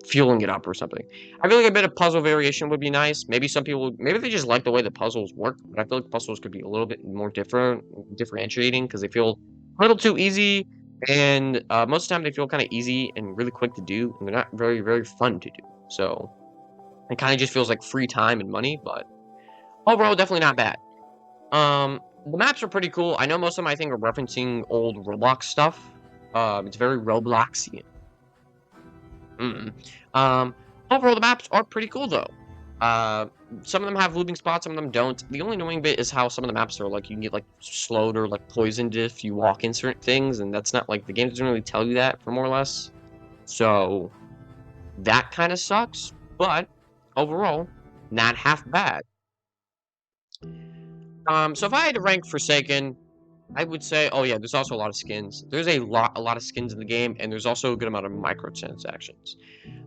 fueling it up or something. I feel like a bit of puzzle variation would be nice. Maybe some people, maybe they just like the way the puzzles work, but I feel like puzzles could be a little bit more differentiating because they feel a little too easy, and most of the time they feel kind of easy and really quick to do, and they're not very, very fun to do. So it kind of just feels like free time and money, but overall definitely not bad. The maps are pretty cool. I know most of them, I think, are referencing old Roblox stuff. It's very Robloxian. Overall, the maps are pretty cool, though. Some of them have looping spots, some of them don't. The only annoying bit is how some of the maps are, like, you can get, like, slowed or, like, poisoned if you walk in certain things, and that's not, like, the game doesn't really tell you that, for more or less. So, that kind of sucks, but, overall, not half bad. So if I had to rank Forsaken, I would say, oh yeah, there's also a lot of skins. There's a lot of skins in the game, and there's also a good amount of microtransactions.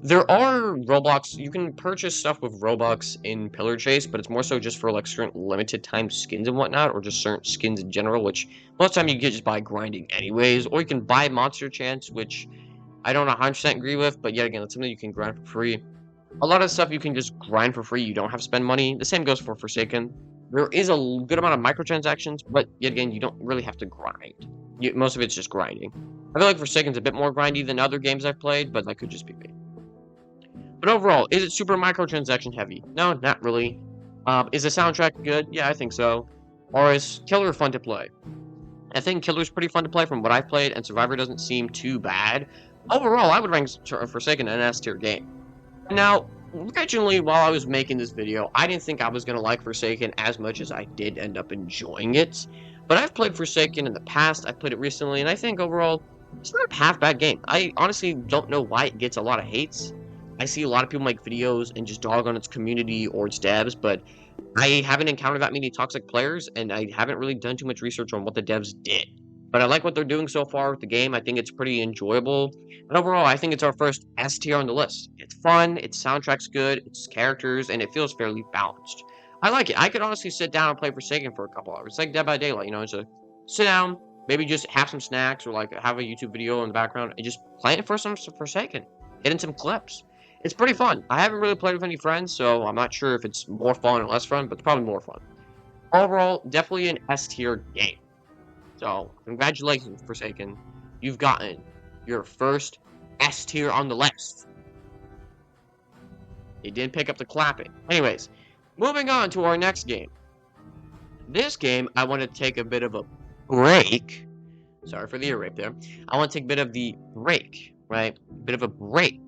There are Roblox, you can purchase stuff with Robux in Pillar Chase, but it's more so just for like certain limited time skins and whatnot, or just certain skins in general, which most of the time you get just by grinding anyways, or you can buy Monster Chance, which I don't 100% agree with, but yet again, it's something you can grind for free. A lot of stuff you can just grind for free, you don't have to spend money. The same goes for Forsaken. There is a good amount of microtransactions, but yet again, you don't really have to grind. Most of it's just grinding. I feel like Forsaken's a bit more grindy than other games I've played, but that could just be me. But overall, is it super microtransaction heavy? No, not really. Is the soundtrack good? Yeah, I think so. Or is Killer fun to play? I think Killer's pretty fun to play from what I've played, and Survivor doesn't seem too bad. Overall, I would rank Forsaken an S tier game. Now, originally, while I was making this video, I didn't think I was going to like Forsaken as much as I did end up enjoying it. But I've played Forsaken in the past, I've played it recently, and I think overall, it's not a half-bad game. I honestly don't know why it gets a lot of hates. I see a lot of people make videos and just dog on its community or its devs, but I haven't encountered that many toxic players, and I haven't really done too much research on what the devs did. But I like what they're doing so far with the game. I think it's pretty enjoyable. And overall, I think it's our first S tier on the list. It's fun, its soundtrack's good, its characters, and it feels fairly balanced. I like it. I could honestly sit down and play Forsaken for a couple hours. It's like Dead by Daylight, you know, it's a sit down, maybe just have some snacks or like have a YouTube video in the background and just play it for some Forsaken. Hit in some clips. It's pretty fun. I haven't really played with any friends, so I'm not sure if it's more fun or less fun, but it's probably more fun. Overall, definitely an S tier game. So, congratulations, Forsaken. You've gotten your first S tier on the list. He didn't pick up the clapping. Anyways, moving on to our next game. This game, I want to take a bit of a break. Sorry for the ear rape there. I want to take a bit of the break, right? A bit of a break.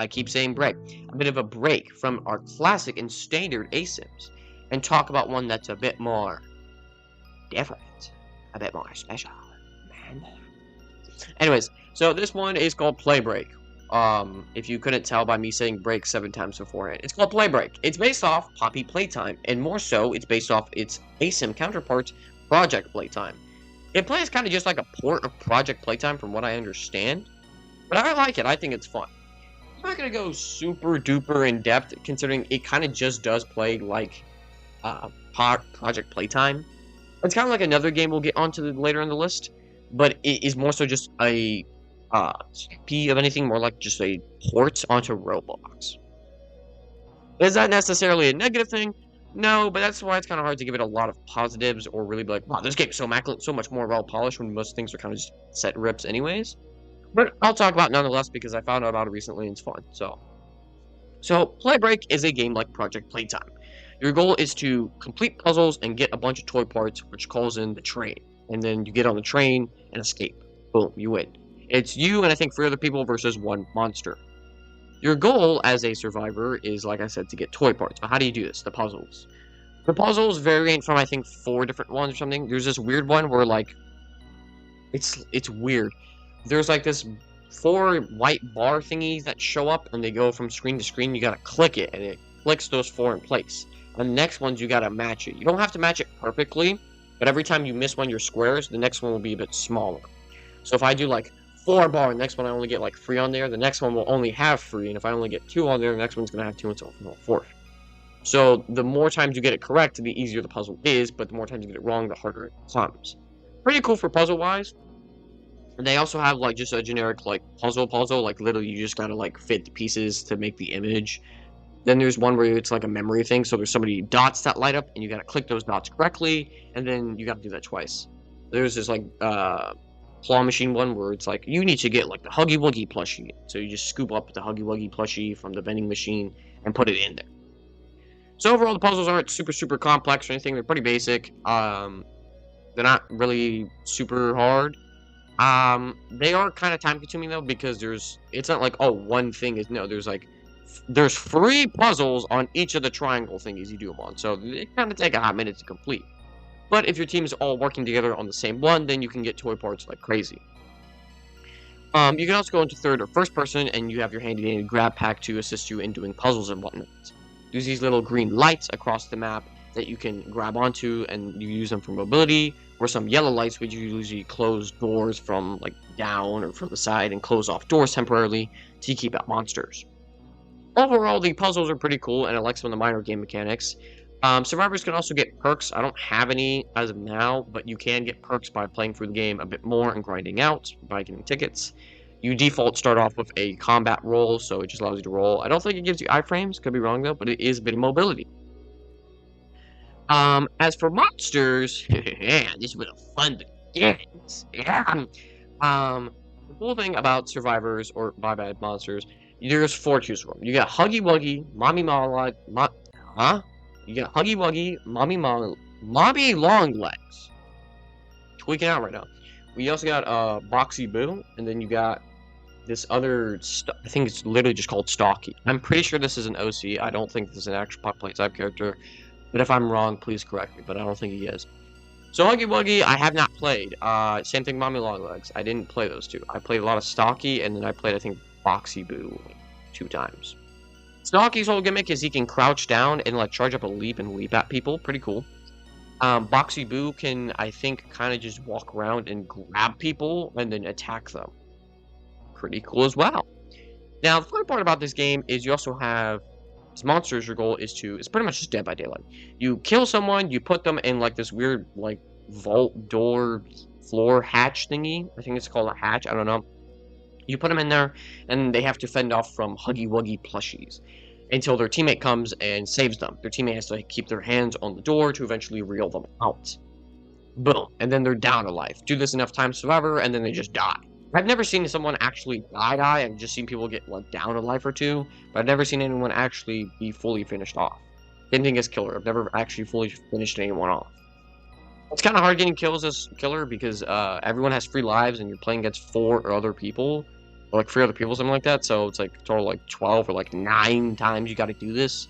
I keep saying break, a bit of a break from our classic and standard ASYMs, and talk about one that's a bit more different, a bit more special. Man. Anyways, so this one is called Playbreak. If you couldn't tell by me saying break 7 times beforehand, it's called Playbreak. It's based off Poppy Playtime, and more so, it's based off its ASYM counterpart, Project Playtime. It plays kind of just like a port of Project Playtime, from what I understand, but I like it. I think it's fun. I'm not gonna go super duper in depth, considering it kind of just does play like Project Playtime. It's kind of like another game we'll get onto later in the list, but it is more so just a copy of anything, more like just a port onto Roblox. Is that necessarily a negative thing? No, but that's why it's kind of hard to give it a lot of positives or really be like, wow, this game is so immaculate, so much more well polished, when most things are kind of just set rips anyways. But I'll talk about it nonetheless because I found out about it recently and it's fun. So Playbreak is a game like Project Playtime. Your goal is to complete puzzles and get a bunch of toy parts, which calls in the train. And then you get on the train and escape. Boom, you win. It's you and I think 3 other people versus 1 monster. Your goal as a survivor is, like I said, to get toy parts. But how do you do this? The puzzles. The puzzles vary from, I think, 4 different ones or something. There's this weird one where, like, it's weird. There's, like, this 4 white bar thingies that show up, and they go from screen to screen. You gotta click it, and it clicks those 4 in place. And the next ones, you gotta match it. You don't have to match it perfectly, but every time you miss one of your squares, the next one will be a bit smaller. So if I do, like, 4 bar, the next one I only get like 3 on there, the next one will only have 3, and if I only get 2 on there, the next one's gonna have 2 and so forth. So the more times you get it correct, the easier the puzzle is, but the more times you get it wrong, the harder it becomes. Pretty cool for puzzle-wise. And they also have like just a generic like puzzle, like literally you just gotta like fit the pieces to make the image. Then there's one where it's like a memory thing, so there's so many dots that light up, and you gotta click those dots correctly, and then you gotta do that twice. There's this like claw machine one where it's like you need to get like the Huggy Wuggy plushie, so you just scoop up the Huggy Wuggy plushie from the vending machine and put it in there. So overall, the puzzles aren't super complex or anything. They're pretty basic. They're not really super hard. They are kind of time consuming though, because it's not like, oh, one thing is, no, there's 3 puzzles on each of the triangle thingies you do them on, so it kind of take a hot minute to complete. But if your team is all working together on the same one, then you can get toy parts like crazy. You can also go into 3rd or 1st person, and you have your handy dandy grab pack to assist you in doing puzzles and whatnot. There's these little green lights across the map that you can grab onto, and you use them for mobility, or some yellow lights which usually close doors from like down or from the side and close off doors temporarily to keep out monsters. Overall, the puzzles are pretty cool, and I like some of the minor game mechanics. Survivors can also get perks. I don't have any as of now, but you can get perks by playing through the game a bit more and grinding out by getting tickets. You default start off with a combat roll, so it just allows you to roll. I don't think it gives you iframes, could be wrong though, but it is a bit of mobility. As for monsters, yeah, this was a fun begins. Yeah. The cool thing about survivors, or my bad, monsters, there's 4 to choose from. You got Huggy Wuggy, You got Huggy Wuggy, Mommy Long Legs. Tweaking out right now. We also got Boxy Boo, and then you got this other, I think it's literally just called Stocky. I'm pretty sure this is an OC. I don't think this is an actual Poppy type character, but if I'm wrong, please correct me, but I don't think he is. So Huggy Wuggy, I have not played. Same thing, Mommy Long Legs. I didn't play those 2. I played a lot of Stocky, and then I played, I think, Boxy Boo 2 times. Stocky's whole gimmick is he can crouch down and like charge up a leap and leap at people. Pretty cool. Boxy Boo can, I think, kind of just walk around and grab people and then attack them. Pretty cool as well. Now, the fun part about this game is you also have as monsters. Your goal is it's pretty much just Dead by Daylight. You kill someone, you put them in like this weird like vault door floor hatch thingy. I think it's called a hatch. I don't know. You put them in there, and they have to fend off from Huggy Wuggy plushies until their teammate comes and saves them. Their teammate has to keep their hands on the door to eventually reel them out. Boom. And then they're down to life. Do this enough times, Survivor, and then they just die. I've never seen someone actually die. I've just seen people get like down a life or 2, but I've never seen anyone actually be fully finished off. Same thing as Killer. I've never actually fully finished anyone off. It's kind of hard getting kills as Killer because everyone has 3 lives and you're playing against 4 other people. or like 3 other people, something like that. So it's like total like 12 or like 9 times you got to do this,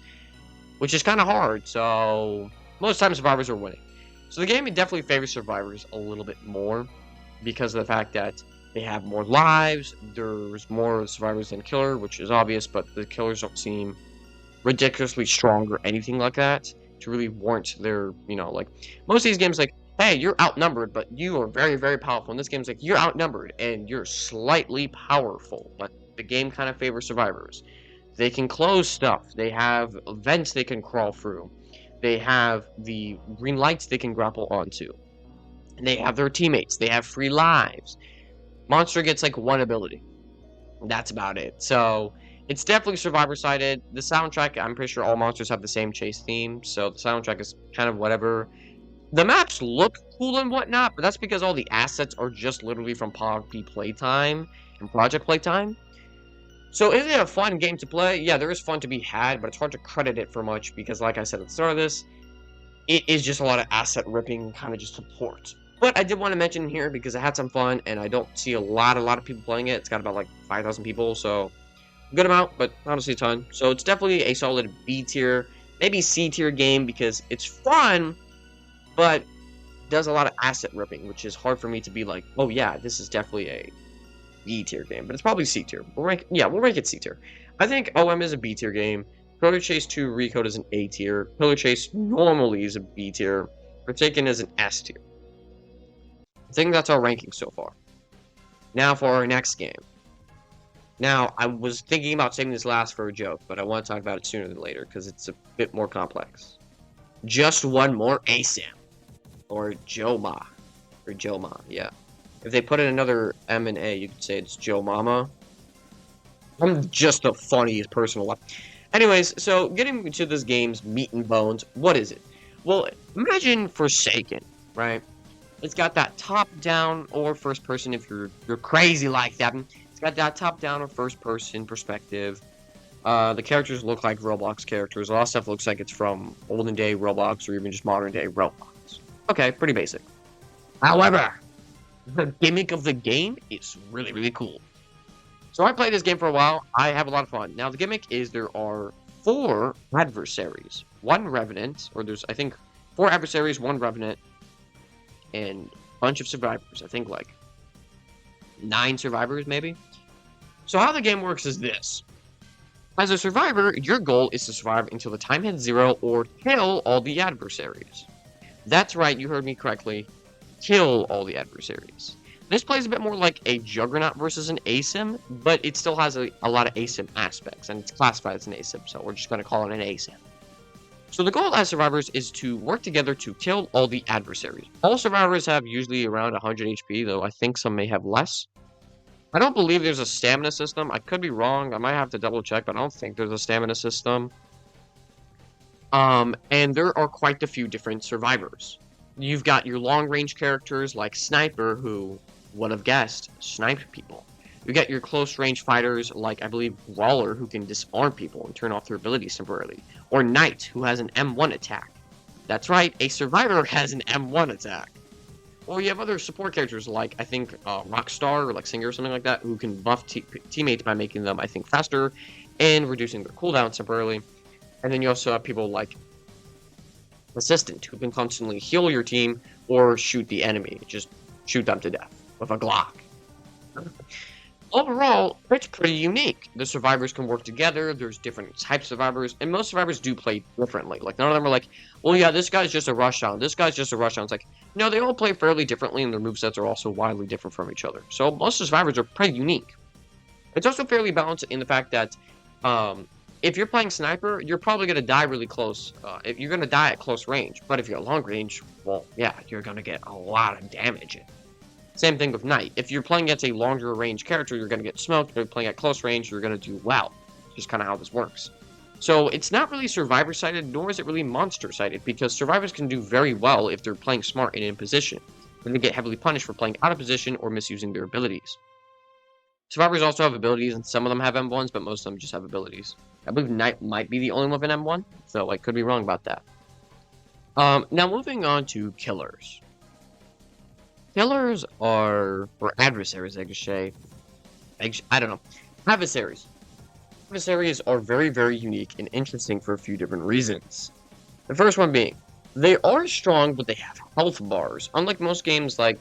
which is kind of hard. So most times survivors are winning. So the game definitely favors survivors a little bit more because of the fact that they have more lives. There's more survivors than killer, which is obvious, but the killers don't seem ridiculously strong or anything like that to really warrant their, like most of these games, like, hey, you're outnumbered, but you are very, very powerful. In this game's like, you're outnumbered and you're slightly powerful, but the game kind of favors survivors. They can close stuff. They have vents they can crawl through. They have the green lights they can grapple onto. And they have their teammates. They have free lives. Monster gets like 1 ability. That's about it. So it's definitely survivor-sided. The soundtrack, I'm pretty sure all monsters have the same chase theme, so the soundtrack is kind of whatever. The maps look cool and whatnot, but that's because all the assets are just literally from Poppy Playtime and Project Playtime. So is it a fun game to play? Yeah, there is fun to be had, but it's hard to credit it for much because, like I said at the start of this, it is just a lot of asset ripping, kind of just support. But I did want to mention here because I had some fun, and I don't see a lot of people playing it. It's got about like 5,000 people, so good amount, but honestly a ton. So it's definitely a solid B tier, maybe C tier game because it's fun, but does a lot of asset ripping, which is hard for me to be like, oh yeah, this is definitely a B tier game, but it's probably C tier. We'll rank it C tier. I think OM is a B tier game. Killer Chase 2 Recode is an A tier. Killer Chase normally is a B tier. Forsaken is an S tier. I think that's our ranking so far. Now for our next game. Now, I was thinking about saving this last for a joke, but I want to talk about it sooner than later because it's a bit more complex. Just one more ASYM. Or JOMA. Or JOMA, yeah. If they put in another M and A, you could say it's Joe Mama. I'm just the funniest person alive. Anyways, so getting to this game's meat and bones, what is it? Well, imagine Forsaken, right? It's got that top-down or first-person if you're crazy like that. It's got that top-down or first-person perspective. The characters look like Roblox characters. A lot of stuff looks like it's from olden-day Roblox or even just modern-day Roblox. Okay, pretty basic. However, the gimmick of the game is really, really cool. So I played this game for a while. I have a lot of fun. Now, the gimmick is there are 4 adversaries. 1 Revenant, or there's, I think, 4 adversaries, 1 Revenant, and a bunch of survivors. I think, like, 9 survivors, maybe? So how the game works is this. As a survivor, your goal is to survive until the time hits 0 or kill all the adversaries. That's right, you heard me correctly. Kill all the adversaries. This plays a bit more like a Juggernaut versus an ASYM, but it still has a lot of ASYM aspects, and it's classified as an ASYM, so we're just going to call it an ASYM. So the goal as survivors is to work together to kill all the adversaries. All survivors have usually around 100 HP, though I think some may have less. I don't believe there's a stamina system. I could be wrong. I might have to double check, but I don't think there's a stamina system. And there are quite a few different survivors. You've got your long-range characters like Sniper, who would have guessed sniped people. You get your close-range fighters like, I believe, Brawler, who can disarm people and turn off their abilities temporarily. Or Knight, who has an M1 attack. That's right, a survivor has an M1 attack. Or you have other support characters like, I think, Rockstar or like Singer or something like that, who can buff teammates by making them, I think, faster and reducing their cooldowns temporarily. And then you also have people like Assistant, who can constantly heal your team or shoot the enemy. Just shoot them to death with a Glock. Overall, it's pretty unique. The survivors can work together, there's different types of survivors, and most survivors do play differently. Like, none of them are like, well, yeah, this guy's just a rushdown, this guy's just a rushdown. It's like, no, they all play fairly differently, and their movesets are also widely different from each other. So, most survivors are pretty unique. It's also fairly balanced in the fact that, if you're playing Sniper, you're probably going to die really close. If you're going to die at close range. But if you're at long range, well, yeah, you're going to get a lot of damage. Same thing with Knight. If you're playing against a longer range character, you're going to get smoked. If you're playing at close range, you're going to do well. Just kind of how this works. So it's not really survivor-sided, nor is it really monster-sided, because survivors can do very well if they're playing smart and in position. Then they get heavily punished for playing out of position or misusing their abilities. Survivors also have abilities, and some of them have M1s, but most of them just have abilities. I believe Knight might be the only one with an M1, so I could be wrong about that. Now moving on to killers. Killers are, or adversaries, I could say, I don't know. Adversaries. Adversaries are very, very unique and interesting for a few different reasons. The first one being, they are strong, but they have health bars. Unlike most games like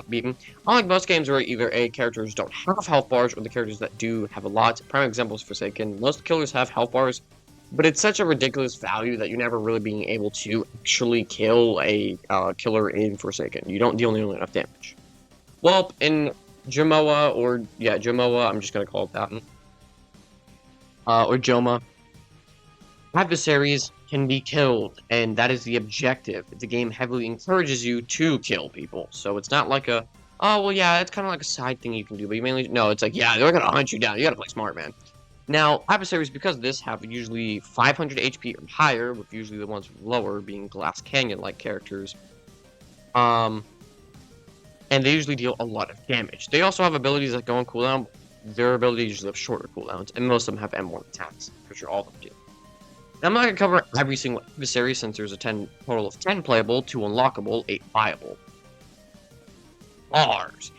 Beaten, unlike most games where either A, characters don't have health bars, or the characters that do have a lot. Prime examples Forsaken. Most killers have health bars, but it's such a ridiculous value that you're never really being able to actually kill a killer in Forsaken. You don't deal nearly enough damage. Well, in JOMA, or yeah, JOMA, I'm just gonna call it that, or JOMA, adversaries can be killed, and that is the objective. The game heavily encourages you to kill people, so it's not like a, oh, well, yeah, it's kind of like a side thing you can do, but you mainly, no, it's like, yeah, they're gonna hunt you down, you gotta play smart, man. Now, adversaries, because of this, have usually 500 HP or higher, with usually the ones lower being Glass Canyon-like characters. And they usually deal a lot of damage. They also have abilities that go on cooldown. Their abilities usually have shorter cooldowns, and most of them have M1 attacks, for sure all of them do. Now, I'm not going to cover every single adversary since there's a total of 10 playable, 2 unlockable, 8 viable. Bars.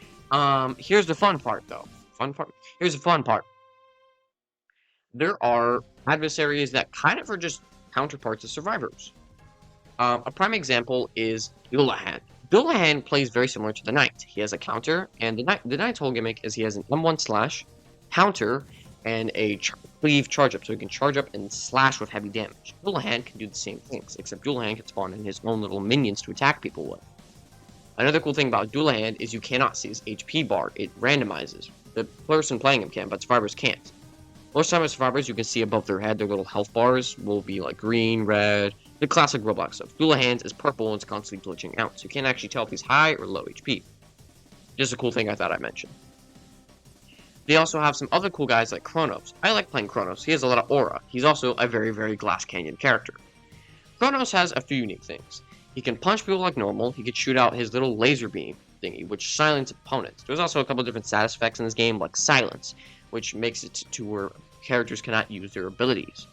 Here's the fun part, though. Here's the fun part. There are adversaries that kind of are just counterparts of survivors. A prime example is Dullahan. Dullahan plays very similar to the Knight. He has a counter, and the Knight's whole gimmick is he has an M1 slash, counter, and a cleave charge up, so he can charge up and slash with heavy damage. Dullahan can do the same things, except Dullahan can spawn in his own little minions to attack people with. Another cool thing about Dullahan is you cannot see his HP bar. It randomizes. The person playing him can, but survivors can't. Most time with survivors, you can see above their head, their little health bars will be like green, red, the classic Roblox stuff. Dullahan's is purple and it's constantly glitching out, so you can't actually tell if he's high or low HP. Just a cool thing I thought I'd mention. They also have some other cool guys like Kronos. I like playing Kronos. He has a lot of aura. He's also a very, very Glass Canyon character. Kronos has a few unique things. He can punch people like normal. He can shoot out his little laser beam thingy, which silences opponents. There's also a couple different status effects in this game, like silence, which makes it to where characters cannot use their abilities.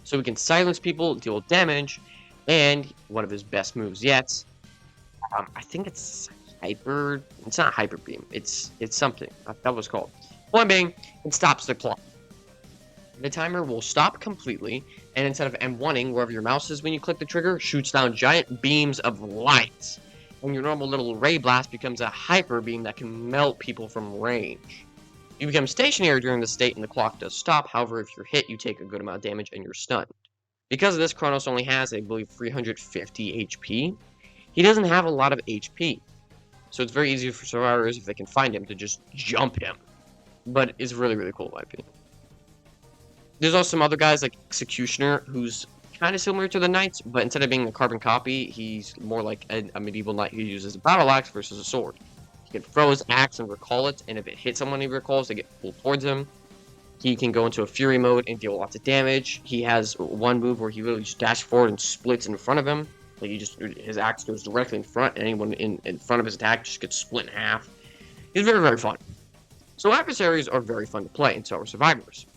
So he can silence people, deal damage, and one of his best moves yet, I think it's hyper. It's not hyper beam. It's something. I forgot what it's called. Point being, it stops the clock. The timer will stop completely, and instead of M1ing wherever your mouse is when you click the trigger, shoots down giant beams of light. And your normal little ray blast becomes a hyper beam that can melt people from range. You become stationary during the state and the clock does stop. However, if you're hit, you take a good amount of damage and you're stunned. Because of this, Kronos only has, I believe, 350 HP. He doesn't have a lot of HP. So it's very easy for survivors, if they can find him, to just jump him. But it's really, really cool in my opinion. There's also some other guys like Executioner, who's kind of similar to the Knights, but instead of being a carbon copy, he's more like a medieval knight who uses a battle axe versus a sword. He can throw his axe and recall it, and if it hits someone he recalls, they get pulled towards him. He can go into a fury mode and deal lots of damage. He has one move where he literally just dashes forward and splits in front of him. Like his axe goes directly in front, and anyone in front of his attack just gets split in half. He's very, very fun. So adversaries are very fun to play, and so are survivors.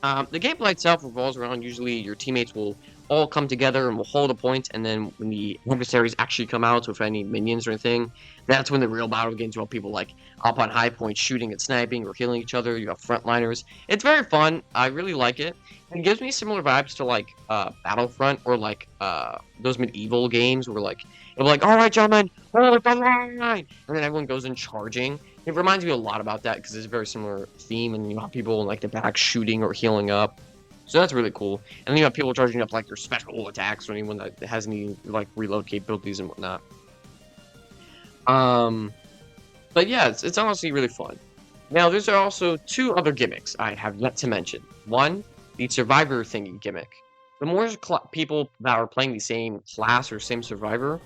The gameplay itself revolves around usually your teammates will all come together and will hold a point, and then when the adversaries actually come out with any minions or anything, that's when the real battle begins. While people like up on high points shooting and sniping or healing each other. You have frontliners. It's very fun. I really like it. It gives me similar vibes to like Battlefront or like those medieval games where like it'll be like, all right, gentlemen, hold the line, and then everyone goes in charging. It reminds me a lot about that because it's a very similar theme, and you have people in like the back shooting or healing up. So that's really cool. And then you have people charging up like their special attacks or anyone that has any like reload capabilities and whatnot. But yeah, it's honestly really fun. Now, there's also two other gimmicks I have yet to mention. One, the survivor thingy gimmick. The more people that are playing the same class or same survivor,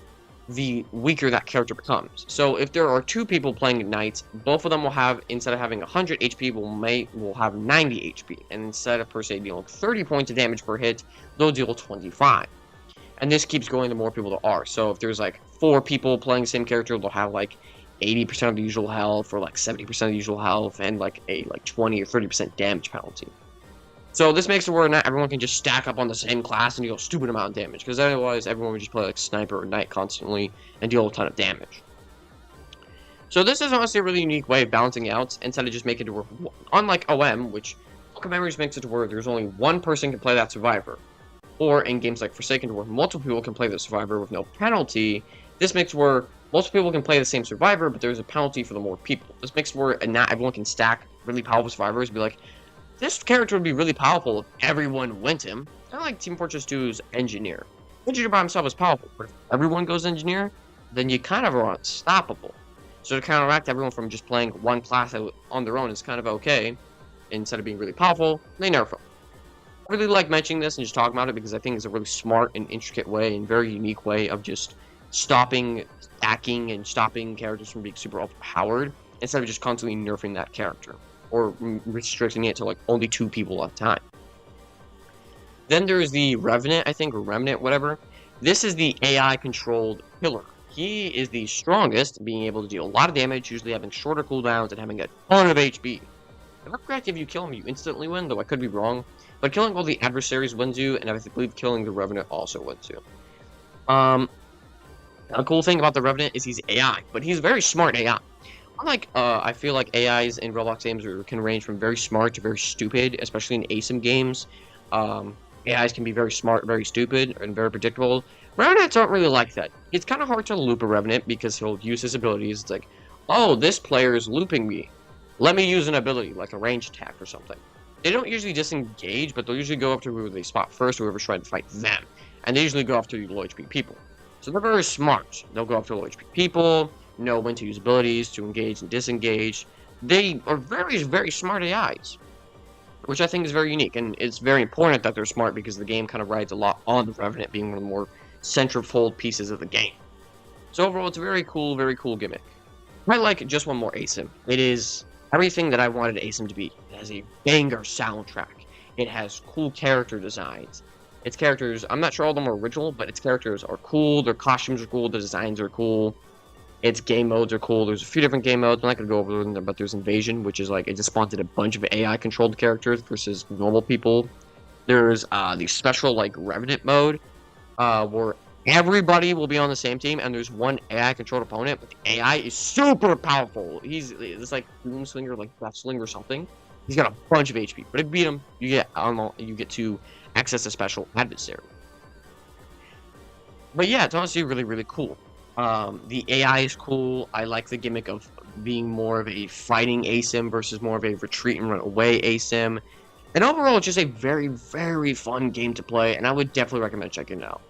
the weaker that character becomes. So if there are two people playing Knights, both of them will have, instead of having 100 HP, will have 90 HP. And instead of per se dealing 30 points of damage per hit, they'll deal 25. And this keeps going the more people there are. So if there's like 4 people playing the same character, they'll have like 80% of the usual health, or like 70% of the usual health, and like a 20 or 30% damage penalty. So this makes it where not everyone can just stack up on the same class and deal a stupid amount of damage, because otherwise everyone would just play like Sniper or Knight constantly and deal a ton of damage. So this is honestly a really unique way of balancing out instead of just making it to where, unlike OM, which Outcome Memories makes it to where there's only one person can play that survivor, or in games like Forsaken to where multiple people can play the survivor with no penalty. This makes where multiple people can play the same survivor, but there's a penalty for the more people. This makes where not everyone can stack really powerful survivors and be like, this character would be really powerful if everyone went him. Kind of like Team Fortress 2's Engineer. Engineer by himself is powerful, but if everyone goes Engineer, then you kind of are unstoppable. So to counteract everyone from just playing one class on their own is kind of okay, instead of being really powerful, they nerf them. I really like mentioning this and just talking about it because I think it's a really smart and intricate way and very unique way of just stopping stacking and stopping characters from being super overpowered instead of just constantly nerfing that character or restricting it to like only 2 people at a time. Then there's the Revenant, I think, or Remnant, whatever. This is the AI controlled killer. He is the strongest, being able to deal a lot of damage, usually having shorter cooldowns and having a ton of HP. If I'm correct, if you kill him, you instantly win, though I could be wrong. But killing all the adversaries wins you, and I believe killing the Revenant also wins you. A cool thing about the Revenant is he's AI, but he's very smart AI. Unlike, I feel like AIs in Roblox games can range from very smart to very stupid, especially in ASYM games. AIs can be very smart, very stupid, and very predictable. Revenants aren't really like that. It's kind of hard to loop a Revenant because he'll use his abilities. It's like, oh, this player is looping me. Let me use an ability, like a range attack or something. They don't usually disengage, but they'll usually go after whoever they spot first, whoever's trying to fight them. And they usually go after low HP people. So they're very smart. They'll go after low HP people, know when to use abilities, to engage and disengage. They are very, very smart AIs, which I think is very unique. And it's very important that they're smart because the game kind of rides a lot on the Revenant being one of the more centerfold pieces of the game. So overall, it's a very cool gimmick. I like just one more ASYM. It is everything that I wanted ASYM to be. It has a banger soundtrack. It has cool character designs. Its characters, I'm not sure all of them are original, but its characters are cool, their costumes are cool, the designs are cool. Its game modes are cool. There's a few different game modes. I'm not going to go over them, but there's Invasion, which is like, it just spawned a bunch of AI-controlled characters versus normal people. There's the special, like, Revenant mode, where everybody will be on the same team, and there's one AI-controlled opponent, but the AI is super powerful. It's like Doomslinger, like Deathslinger or something. He's got a bunch of HP, but if you beat him, you get to access a special adversary. But yeah, it's honestly really cool. The AI is cool. I like the gimmick of being more of a fighting ASYM versus more of a retreat and run away ASYM. And overall, it's just a very fun game to play, and I would definitely recommend checking it out.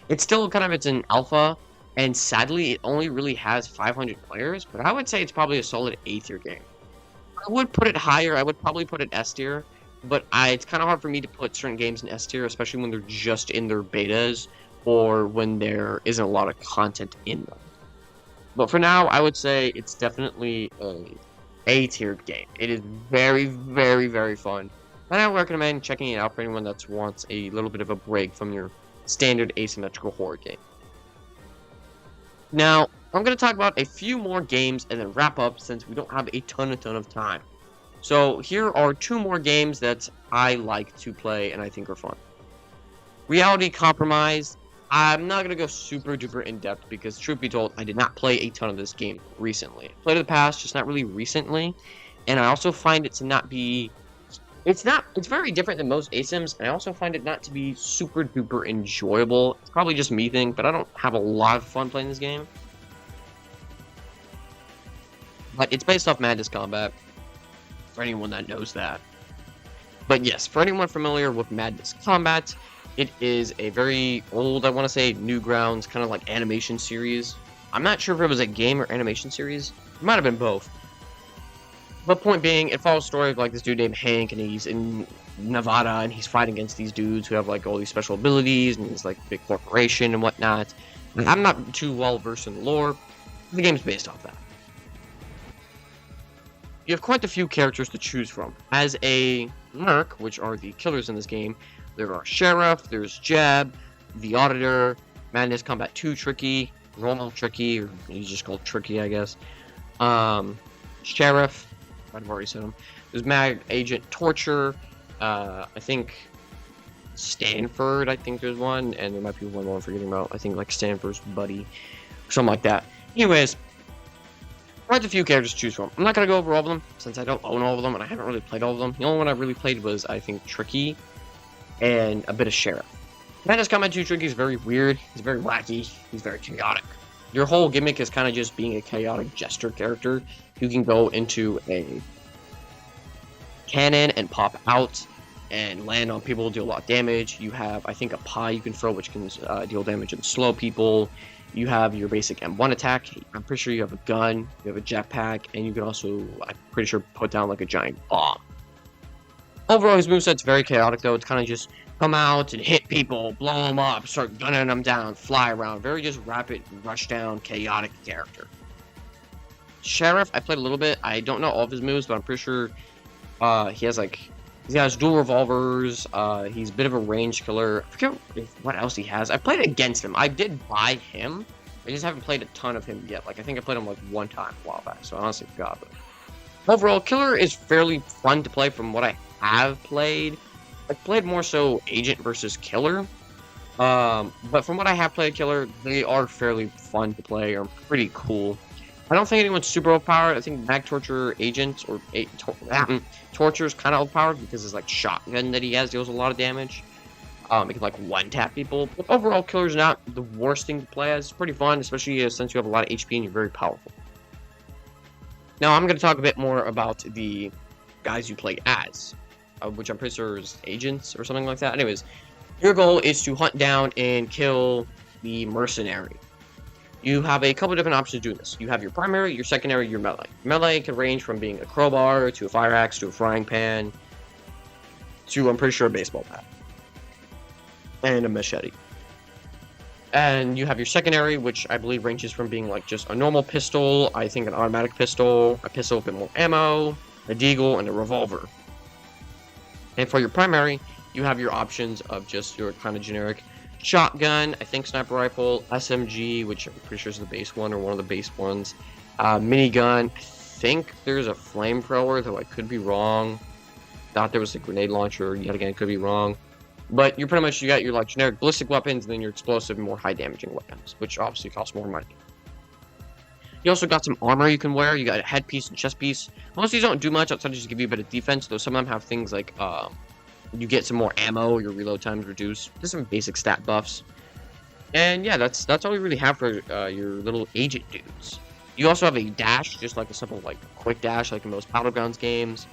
It's still it's an alpha, and sadly, it only really has 500 players, but I would say it's probably a solid A-tier game. I would put it higher. I would probably put it S tier, but it's kind of hard for me to put certain games in S tier, especially when they're just in their betas or when there isn't a lot of content in them. But for now, I would say it's definitely an A-tier game. It is very fun, and I would recommend checking it out for anyone that wants a little bit of a break from your standard asymmetrical horror game. Now, I'm going to talk about a few more games and then wrap up since we don't have a ton of time. So here are 2 more games that I like to play and I think are fun. Reality Compromise. I'm not going to go super duper in depth because truth be told, I did not play a ton of this game recently. I played in the past, just not really recently. And I also find it to not be... It's very different than most ASYMs, and I also find it not to be super duper enjoyable. It's probably just me thing, but I don't have a lot of fun playing this game. But it's based off Madness Combat, for anyone that knows that. But yes, for anyone familiar with Madness Combat, it is a very old, I want to say, Newgrounds, kind of like animation series. I'm not sure if it was a game or animation series. It might have been both. But point being, it follows the story of like this dude named Hank, and he's in Nevada, and he's fighting against these dudes who have like all these special abilities, and he's like a big corporation and whatnot. And I'm not too well versed in the lore. The game's based off that. You have quite a few characters to choose from. As a merc, which are the killers in this game, there are Sheriff, there's Jeb, the Auditor, Madness Combat 2 Tricky, Normal Tricky, or he's just called Tricky, I guess. Sheriff, I've already said him. There's Mag Agent Torture, I think Stanford, I think there's one, and there might be one more I'm forgetting about. I think like Stanford's buddy, something like that. Anyways, Quite a few characters to choose from. I'm not going to go over all of them, since I don't own all of them, and I haven't really played all of them. The only one I really played was, I think, Tricky, and a bit of Sheriff. Can I just comment too, Tricky is very weird, he's very wacky, he's very chaotic. Your whole gimmick is kind of just being a chaotic jester character. You can go into a cannon and pop out and land on people, deal a lot of damage. You have, I think, a pie you can throw, which can deal damage and slow people. You have your basic M1 attack. I'm pretty sure you have a gun, you have a jetpack, and you can also, I'm pretty sure, put down like a giant bomb. Overall, his moveset's very chaotic, though. It's kind of just come out and hit people, blow them up, start gunning them down, fly around. Very just rapid, rush down, chaotic character. Sheriff, I played a little bit. I don't know all of his moves, but I'm pretty sure he has dual revolvers. He's a bit of a range killer. I forget what else he has. I played against him. I did buy him. I just haven't played a ton of him yet. Like, I think I played him like one time a while back, so I honestly forgot. But overall, Killer is fairly fun to play from what I have played. I've played more so Agent versus Killer. But from what I have played Killer, they are fairly fun to play, or pretty cool. I don't think anyone's super overpowered. I think Mag Torture Agent or Torture is kind of overpowered because his like shotgun that he has deals a lot of damage. It can like one-tap people. But overall, Killer's not the worst thing to play as. It's pretty fun, especially since you have a lot of HP and you're very powerful. Now I'm going to talk a bit more about the guys you play as, which I'm pretty sure is agents or something like that. Anyways, your goal is to hunt down and kill the mercenary. You have a couple different options doing this. You have your primary, your secondary, your melee. Melee can range from being a crowbar to a fire axe to a frying pan to, I'm pretty sure, a baseball bat and a machete. And you have your secondary, which I believe ranges from being like just a normal pistol, I think an automatic pistol, a pistol with a bit more ammo, a deagle, and a revolver. And for your primary, you have your options of just your kind of generic shotgun, I think sniper rifle, SMG, which I'm pretty sure is the base one or one of the base ones, minigun. I think there's a flamethrower, though I could be wrong. Thought there was a grenade launcher, yet again, could be wrong. But you're pretty much, you got your like generic ballistic weapons, and then your explosive and more high damaging weapons, which obviously cost more money. You also got some armor you can wear. You got a headpiece and chest piece. Most of these don't do much outside of just give you a bit of defense, though some of them have things like you get some more ammo, your reload time is reduced. Just some basic stat buffs. And yeah, that's all we really have for your little agent dudes. You also have a dash, just like a simple like quick dash, like in most battlegrounds games.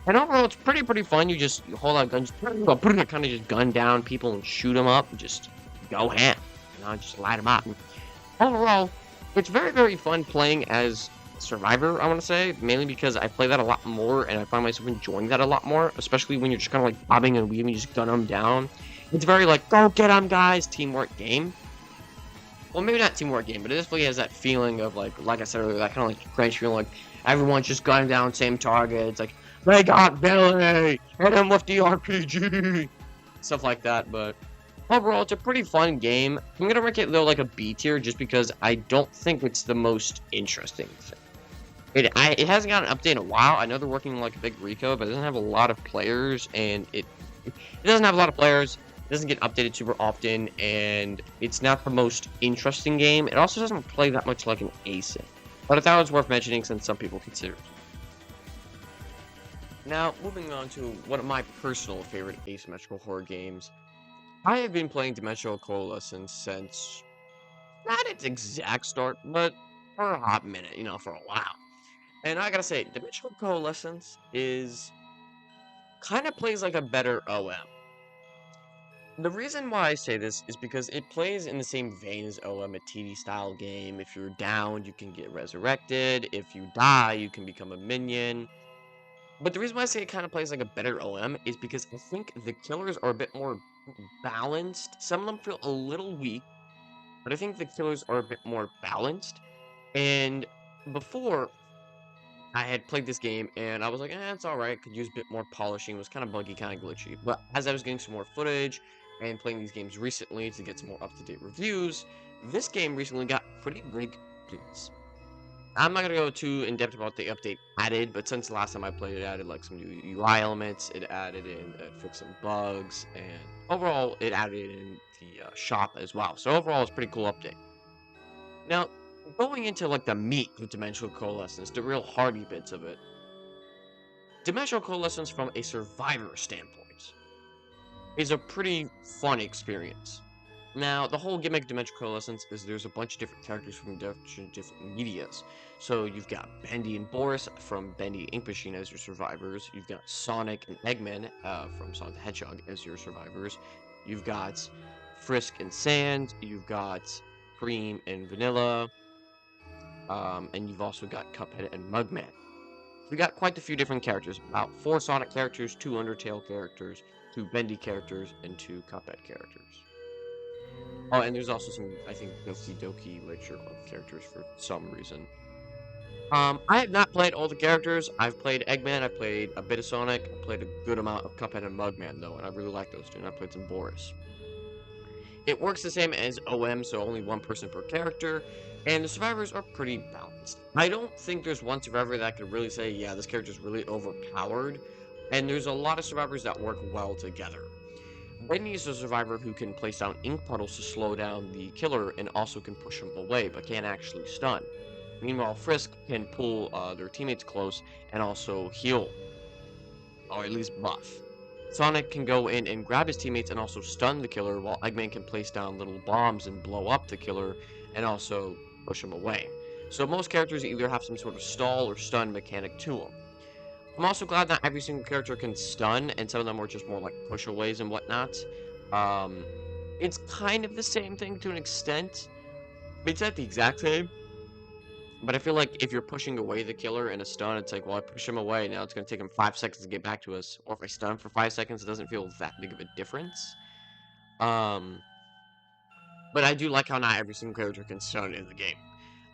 And overall, it's pretty fun. You hold out guns, kind of just gun down people and shoot them up, and just go ham. You know, just light them up. And overall, it's very fun playing as Survivor, I want to say, mainly because I play that a lot more, and I find myself enjoying that a lot more, especially when you're just kind of like bobbing and weaving, just gun them down. It's very like, go get them, guys, teamwork game. Well, maybe not teamwork game, but it definitely has that feeling of like I said earlier, that kind of like crunch feeling, like everyone's just gunning down same target. It's like, they got Billy, hit him with the RPG, stuff like that. But overall, it's a pretty fun game. I'm gonna rank it though like a B tier, just because I don't think it's the most interesting thing. It hasn't got an update in a while. I know they're working on like a big reco, but it doesn't have a lot of players, and it doesn't have a lot of players. It doesn't get updated super often, and it's not the most interesting game. It also doesn't play that much like an ASYM, but I thought it was worth mentioning since some people consider it. Now, moving on to one of my personal favorite asymmetrical horror games. I have been playing Dimensional Coalescence since not its exact start, but for a hot minute, you know, for a while. And I gotta say, Dimensional Coalescence kind of plays like a better OM. The reason why I say this is because it plays in the same vein as OM, a TD style game. If you're downed, you can get resurrected. If you die, you can become a minion. But the reason why I say it kind of plays like a better OM is because I think the killers are a bit more balanced. Some of them feel a little weak, but I think the killers are a bit more balanced. And before, I had played this game, and I was like, it's alright, could use a bit more polishing, it was kind of buggy, kind of glitchy. But as I was getting some more footage, and playing these games recently to get some more up-to-date reviews, this game recently got pretty big updates. I'm not going to go too in-depth about the update added, but since the last time I played it, added like some new UI elements, it added in, fixed some bugs, and overall, it added in the shop as well. So overall, it's a pretty cool update. Now, Going into like the meat of dimensional coalescence, the real hardy bits of it. Dimensional coalescence from a survivor standpoint is a pretty fun experience. Now, the whole gimmick of Dimensional Coalescence is there's a bunch of different characters from different medias. So you've got Bendy and Boris from Bendy Ink Machine as your survivors. You've got Sonic and Eggman from Sonic the Hedgehog as your survivors. You've got Frisk and Sand. You've got Cream and Vanilla. And you've also got Cuphead and Mugman. We got quite a few different characters. About 4 Sonic characters, 2 Undertale characters, 2 Bendy characters, and 2 Cuphead characters. Oh, and there's also some, I think, Doki Doki Literature Club characters for some reason. I have not played all the characters. I've played Eggman, I've played a bit of Sonic, I played a good amount of Cuphead and Mugman, though, and I really like those two, and I played some Boris. It works the same as OM, so only 1 person per character, and the survivors are pretty balanced. I don't think there's one survivor that could really say, yeah, this character's really overpowered, and there's a lot of survivors that work well together. Bendy is a survivor who can place down ink puddles to slow down the killer and also can push him away, but can't actually stun. Meanwhile, Frisk can pull their teammates close and also heal, or at least buff. Sonic can go in and grab his teammates and also stun the killer, while Eggman can place down little bombs and blow up the killer and also push him away. So most characters either have some sort of stall or stun mechanic to them. I'm also glad not every single character can stun, and some of them are just more like pushaways and whatnot. Um, it's kind of the same thing to an extent. It's not the exact same, but I feel like if you're pushing away the killer in a stun, it's like, well, I push him away, now it's going to take him 5 seconds to get back to us. Or if I stun him for 5 seconds, it doesn't feel that big of a difference. Um, but I do like how not every single character can stun in the game.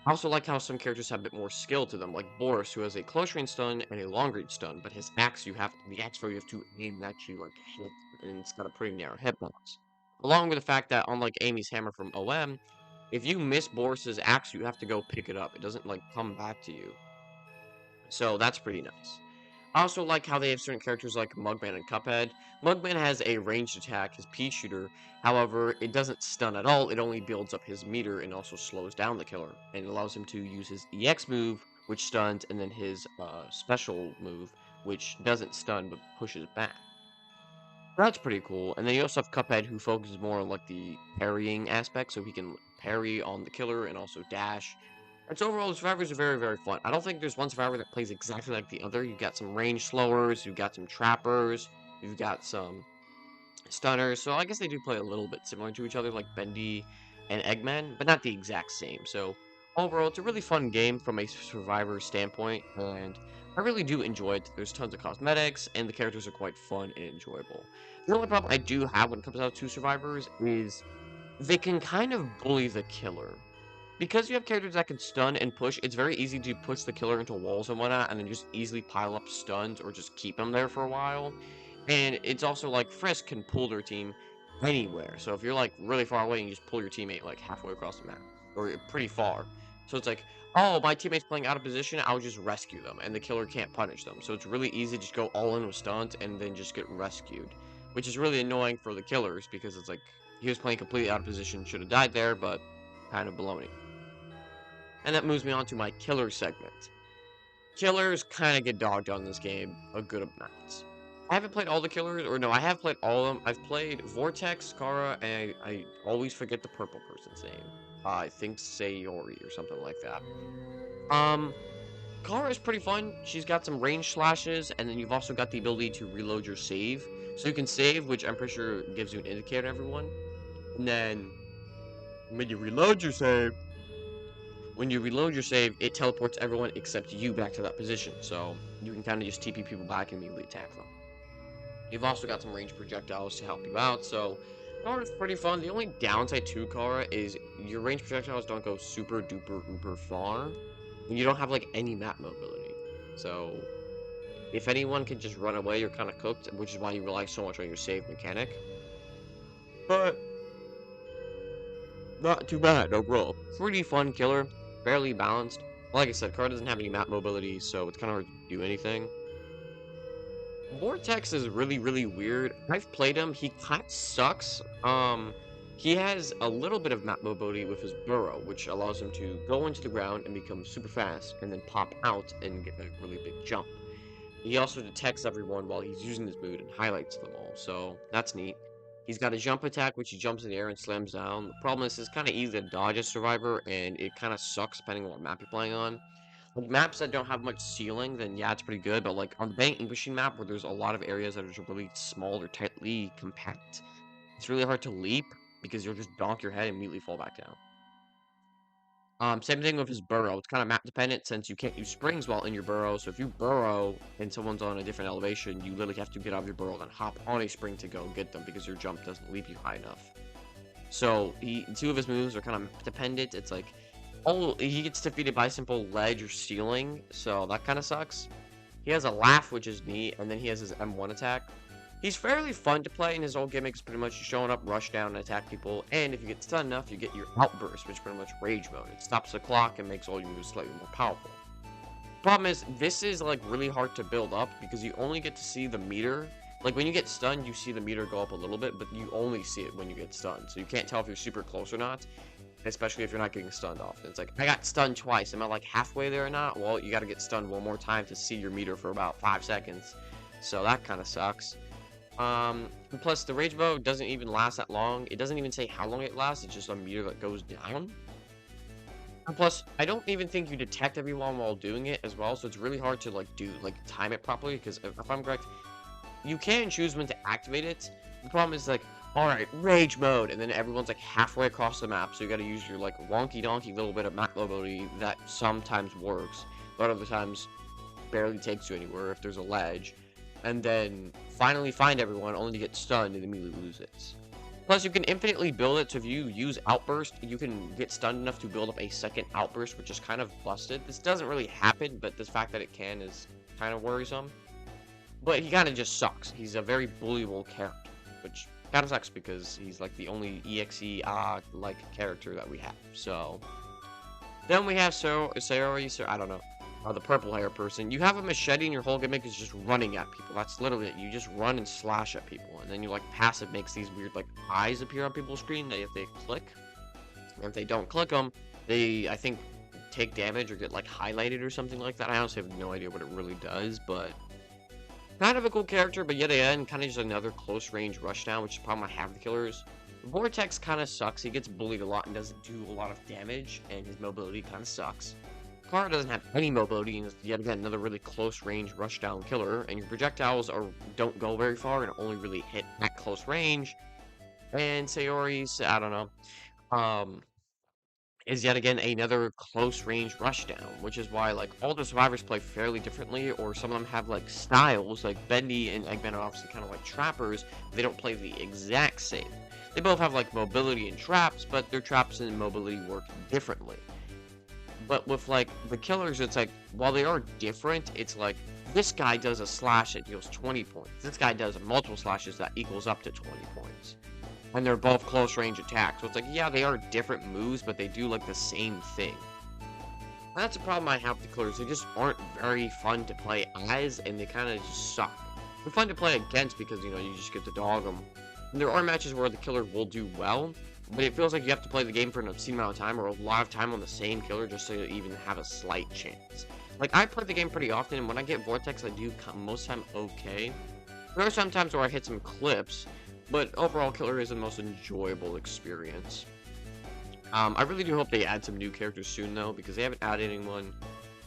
I also like how some characters have a bit more skill to them, like Boris, who has a close range stun and a long range stun, but his axe, the axe throw you have to aim and actually like hit, and it's got a pretty narrow hitbox. Along with the fact that, unlike Amy's hammer from OM, if you miss Boris's axe, you have to go pick it up. It doesn't like come back to you. So that's pretty nice. I also like how they have certain characters like Mugman and Cuphead. Mugman has a ranged attack, his pea shooter. However, it doesn't stun at all. It only builds up his meter and also slows down the killer. And it allows him to use his EX move, which stuns, and then his special move, which doesn't stun but pushes back. That's pretty cool. And then you also have Cuphead, who focuses more on like the parrying aspect, so he can parry on the killer and also dash. And so overall, the survivors are very, very fun. I don't think there's one survivor that plays exactly like the other. You've got some range slowers, you've got some trappers, you've got some stunners. So I guess they do play a little bit similar to each other, like Bendy and Eggman, but not the exact same. So overall, it's a really fun game from a survivor standpoint, and I really do enjoy it. There's tons of cosmetics, and the characters are quite fun and enjoyable. The only problem I do have when it comes out to survivors is they can kind of bully the killer. Because you have characters that can stun and push, it's very easy to push the killer into walls and whatnot, and then just easily pile up stuns or just keep them there for a while. And it's also like Frisk can pull their team anywhere. So if you're like really far away, you just pull your teammate like halfway across the map, or pretty far. So it's like, oh, my teammate's playing out of position, I'll just rescue them, and the killer can't punish them. So it's really easy to just go all in with stuns and then just get rescued, which is really annoying for the killers because it's like he was playing completely out of position, should have died there, but kind of baloney. And that moves me on to my killer segment. Killers kind of get dogged on this game a good amount. I haven't played all the killers, or no, I have played all of them. I've played Vortex, Kara, and I always forget the purple person's name. I think Sayori or something like that. Um, Kara is pretty fun. She's got some range slashes, and then you've also got the ability to reload your save. So you can save, which I'm pretty sure gives you an indicator to everyone. And then when you reload your save, it teleports everyone except you back to that position, so you can kind of just TP people back and immediately attack them. You've also got some ranged projectiles to help you out, so Kara's pretty fun. The only downside to Kara is your ranged projectiles don't go super duper uber far, and you don't have like any map mobility. So if anyone can just run away, you're kind of cooked, which is why you rely so much on your save mechanic. But not too bad overall. Pretty fun killer, fairly balanced. Like I said, Kara doesn't have any map mobility, so it's kind of hard to do anything. Vortex is really, really weird. I've played him. He kind of sucks. He has a little bit of map mobility with his burrow, which allows him to go into the ground and become super fast, and then pop out and get a really big jump. He also detects everyone while he's using this mood and highlights them all, so that's neat. He's got a jump attack, which he jumps in the air and slams down. The problem is it's kind of easy to dodge as Survivor, and it kind of sucks depending on what map you're playing on. Like, maps that don't have much ceiling, then yeah, it's pretty good, but like on the banking machine map where there's a lot of areas that are just really small or tightly compact, it's really hard to leap because you'll just donk your head and immediately fall back down. Same thing with his burrow. It's kind of map dependent since you can't use springs while in your burrow. So if you burrow and someone's on a different elevation, you literally have to get out of your burrow and hop on a spring to go get them because your jump doesn't leap you high enough. So two of his moves are kind of map dependent. It's like, oh, he gets defeated by simple ledge or ceiling, so that kind of sucks. He has a laugh, which is neat, and then he has his M1 attack. He's fairly fun to play, and his whole gimmick is pretty much showing up, rush down, and attack people. And if you get stunned enough, you get your outburst, which is pretty much rage mode. It stops the clock and makes all your moves slightly more powerful. Problem is, this is like really hard to build up because you only get to see the meter. Like when you get stunned, you see the meter go up a little bit, but you only see it when you get stunned. So you can't tell if you're super close or not, especially if you're not getting stunned often. It's like, I got stunned twice. Am I like halfway there or not? Well, you got to get stunned one more time to see your meter for about 5 seconds. So that kind of sucks. Plus the rage mode doesn't even last that long. It doesn't even say how long it lasts. It's just a meter that goes down. And plus, I don't even think you detect everyone while doing it as well. So it's really hard to like time it properly. Because if I'm correct, you can choose when to activate it. The problem is like, all right, rage mode, and then everyone's like halfway across the map. So you got to use your like wonky donkey little bit of map mobility that sometimes works, but other times barely takes you anywhere if there's a ledge. And then finally find everyone only to get stunned and immediately lose it. Plus, you can infinitely build it, so if you use Outburst, you can get stunned enough to build up a second Outburst, which is kind of busted. This doesn't really happen, but the fact that it can is kind of worrisome. But he kind of just sucks. He's a very bullyable character, which kind of sucks because he's like the only EXE-like character that we have. So then we have Sayori, I don't know. The purple hair person. You have a machete and your whole gimmick is just running at people. That's literally it. You just run and slash at people. And then you like passive makes these weird like eyes appear on people's screen that if they click. And if they don't click them, they, I think, take damage or get like highlighted or something like that. I honestly have no idea what it really does, but kind of a cool character, but yet again, kind of just another close range rushdown, which is the problem I have with killers. Vortex kind of sucks. He gets bullied a lot and doesn't do a lot of damage, and his mobility kind of sucks. Kara doesn't have any mobility and is yet again another really close range rushdown killer, and your projectiles don't go very far and only really hit at close range. And Sayori's, I don't know, is yet again another close range rushdown, which is why like all the survivors play fairly differently, or some of them have like styles, like Bendy and Eggman are obviously kind of like trappers, they don't play the exact same. They both have like mobility and traps, but their traps and mobility work differently. But with, like, the killers, it's like, while they are different, it's like, this guy does a slash that deals 20 points. This guy does multiple slashes that equals up to 20 points. And they're both close range attacks. So it's like, yeah, they are different moves, but they do, like, the same thing. And that's a problem I have with the killers. They just aren't very fun to play as, and they kind of just suck. They're fun to play against because, you know, you just get to dog them. And there are matches where the killer will do well, but it feels like you have to play the game for an obscene amount of time or a lot of time on the same killer just to even have a slight chance. Like, I play the game pretty often, and when I get Vortex, I do most of the time okay. There are some times where I hit some clips, but overall, killer is the most enjoyable experience. I really do hope they add some new characters soon, though, because they haven't added anyone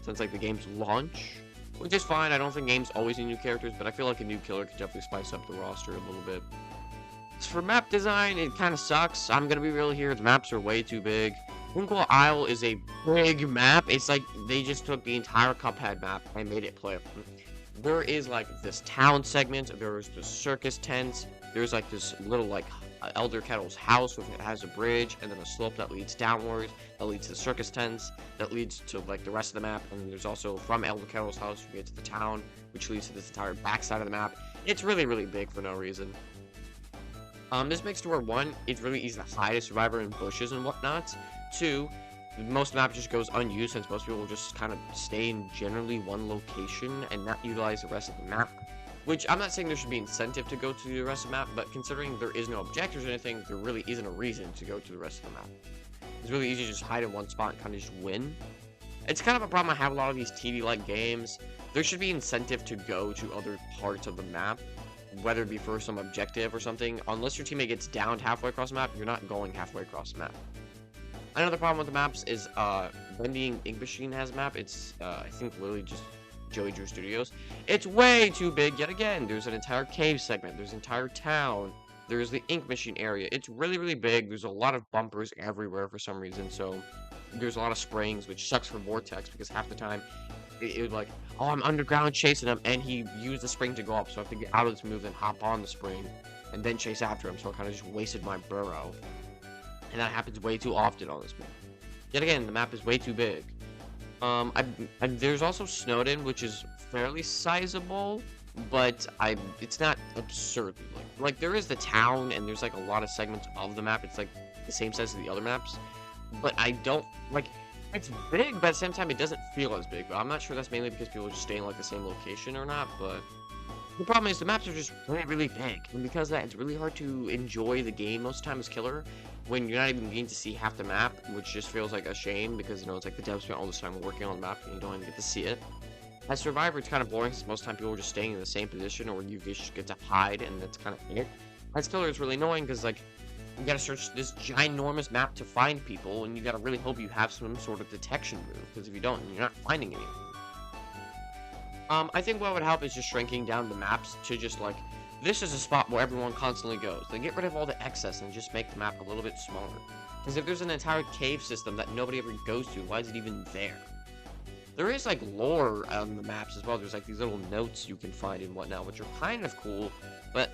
since, like, the game's launch, which is fine. I don't think games always need new characters, but I feel like a new killer could definitely spice up the roster a little bit. For map design, it kind of sucks. I'm gonna be real here. The maps are way too big. Winkle Isle is a big map. It's like they just took the entire Cuphead map and made it playable. There is like this town segment. There's the circus tents. There's like this little like Elder Kettle's house with it has a bridge and then a slope that leads downwards. That leads to the circus tents. That leads to like the rest of the map. And then there's also from Elder Kettle's house you get to the town, which leads to this entire backside of the map. It's really, really big for no reason. This makes it where, one, it's really easy to hide a survivor in bushes and whatnot. Two, most of the map just goes unused since most people will just kind of stay in generally one location and not utilize the rest of the map. Which I'm not saying there should be incentive to go to the rest of the map, but considering there is no objectives or anything, there really isn't a reason to go to the rest of the map. It's really easy to just hide in one spot and kind of just win. It's kind of a problem I have a lot of these TV-like games. There should be incentive to go to other parts of the map, whether it be for some objective or something. Unless your teammate gets downed halfway across the map, you're not going halfway across the map. Another problem with the maps is Vending Ink Machine has a map. It's I think literally just Joey Drew Studios. It's way too big yet again. There's an entire cave segment. There's an entire town. There's the ink machine area. It's really, really big. There's a lot of bumpers everywhere for some reason. So there's a lot of springs, which sucks for Vortex because half the time it was like, oh, I'm underground chasing him, and he used the spring to go up. So I have to get out of this move, then hop on the spring, and then chase after him. So I kind of just wasted my burrow. And that happens way too often on this map. Yet again, the map is way too big. There's also Snowden, which is fairly sizable, but it's not absurdly like there is the town, and there's like a lot of segments of the map. It's like the same size as the other maps, but I don't like. It's big, but at the same time, it doesn't feel as big. But I'm not sure that's mainly because people are just staying like the same location or not. But the problem is the maps are just really, really big, and because of that, it's really hard to enjoy the game most of the time as killer when you're not even getting to see half the map, which just feels like a shame because, you know, it's like the devs spent all this time working on the map and you don't even get to see it. As Survivor, it's kind of boring since most of the time people are just staying in the same position, or you just get to hide, and that's kind of it. As killer, it's really annoying because, like, you gotta search this ginormous map to find people, and you gotta really hope you have some sort of detection move, because if you don't, you're not finding anything. I think what would help is just shrinking down the maps to just, like, this is a spot where everyone constantly goes. Then get rid of all the excess and just make the map a little bit smaller. Because if there's an entire cave system that nobody ever goes to, why is it even there? There is, like, lore on the maps as well. There's, like, these little notes you can find and whatnot, which are kind of cool, but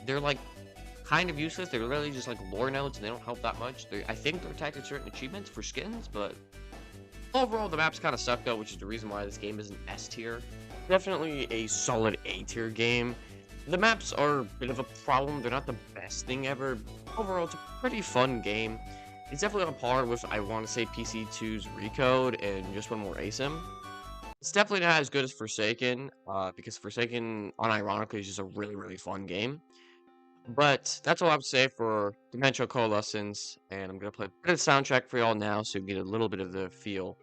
they're, like, kind of useless. They're literally just, like, lore notes, and they don't help that much. I think they're tied to certain achievements for skins, but overall, the maps kind of suck, though, which is the reason why this game isn't S tier. Definitely a solid A tier game. The maps are a bit of a problem. They're not the best thing ever. Overall, it's a pretty fun game. It's definitely on par with, I want to say, PC2's Recode and just one more ASYM. It's definitely not as good as Forsaken, because Forsaken, unironically, is just a really, really fun game. But that's all I have to say for Dimensional Coalescence, and I'm going to play a bit of the soundtrack for y'all now so you get a little bit of the feel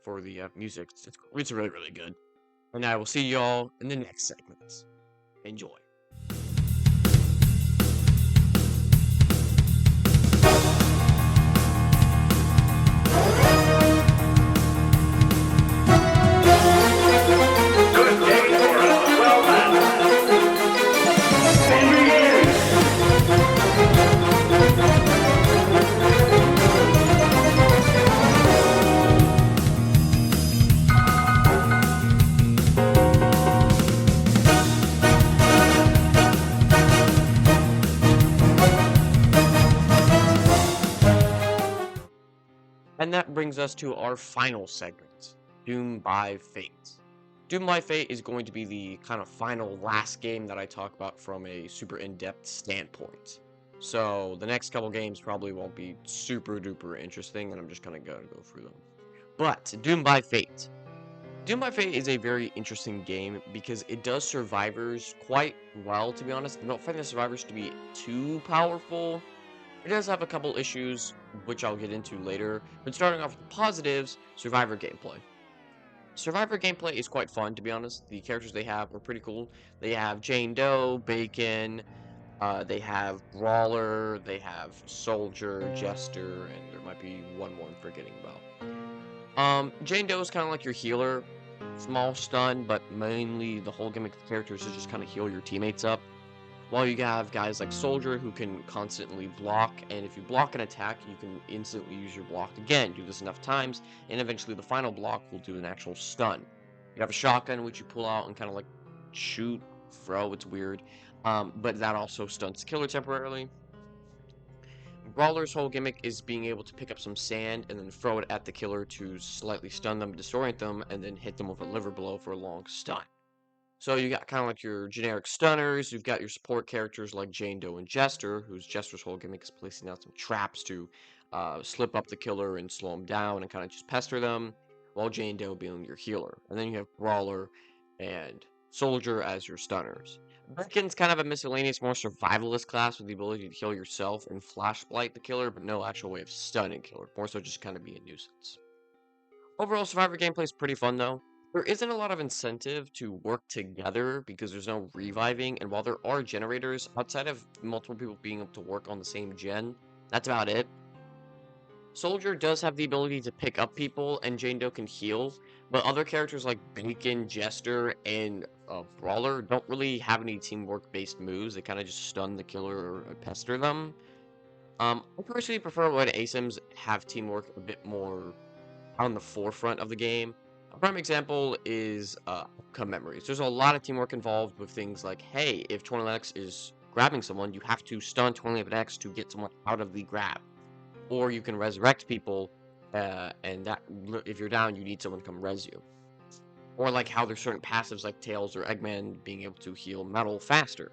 for the music. It's really, really good. And I will see y'all in the next segments. Enjoy. And that brings us to our final segment, Doom by Fate. Doom by Fate is going to be the kind of final last game that I talk about from a super in-depth standpoint. So the next couple games probably won't be super duper interesting, and I'm just kind of going to go through them. But Doom by Fate. Doom by Fate is a very interesting game because it does survivors quite well, to be honest. I don't find the survivors to be too powerful. It does have a couple issues, which I'll get into later, but starting off with the positives, Survivor gameplay. Survivor gameplay is quite fun, to be honest. The characters they have are pretty cool. They have Jane Doe, Bacon, they have Brawler, they have Soldier, Jester, and there might be one more I'm forgetting about. Jane Doe is kind of like your healer. Small stun, but mainly the whole gimmick of the character is to just kind of heal your teammates up. While you have guys like Soldier who can constantly block, and if you block an attack, you can instantly use your block again. Do this enough times, and eventually the final block will do an actual stun. You have a shotgun which you pull out and kind of like shoot, throw, it's weird, but that also stuns the killer temporarily. Brawler's whole gimmick is being able to pick up some sand and then throw it at the killer to slightly stun them, disorient them, and then hit them with a liver blow for a long stun. So you got kind of like your generic stunners, you've got your support characters like Jane Doe and Jester, whose Jester's whole gimmick is placing out some traps to slip up the killer and slow him down and kind of just pester them, while Jane Doe being your healer. And then you have Brawler and Soldier as your stunners. Beacon's kind of a miscellaneous, more survivalist class with the ability to heal yourself and flashlight the killer, but no actual way of stunning killer. More so just kind of be a nuisance. Overall, Survivor gameplay is pretty fun though. There isn't a lot of incentive to work together because there's no reviving, and while there are generators, outside of multiple people being able to work on the same gen, that's about it. Soldier does have the ability to pick up people, and Jane Doe can heal, but other characters like Bacon, Jester, and Brawler don't really have any teamwork-based moves. They kind of just stun the killer or pester them. I personally prefer when ASYMs have teamwork a bit more on the forefront of the game. A prime example is Outcome Memories. There's a lot of teamwork involved with things like, hey, if 20x is grabbing someone, you have to stun 20x to get someone out of the grab. Or you can resurrect people, and that if you're down, you need someone to come res you. Or like how there's certain passives like Tails or Eggman being able to heal metal faster.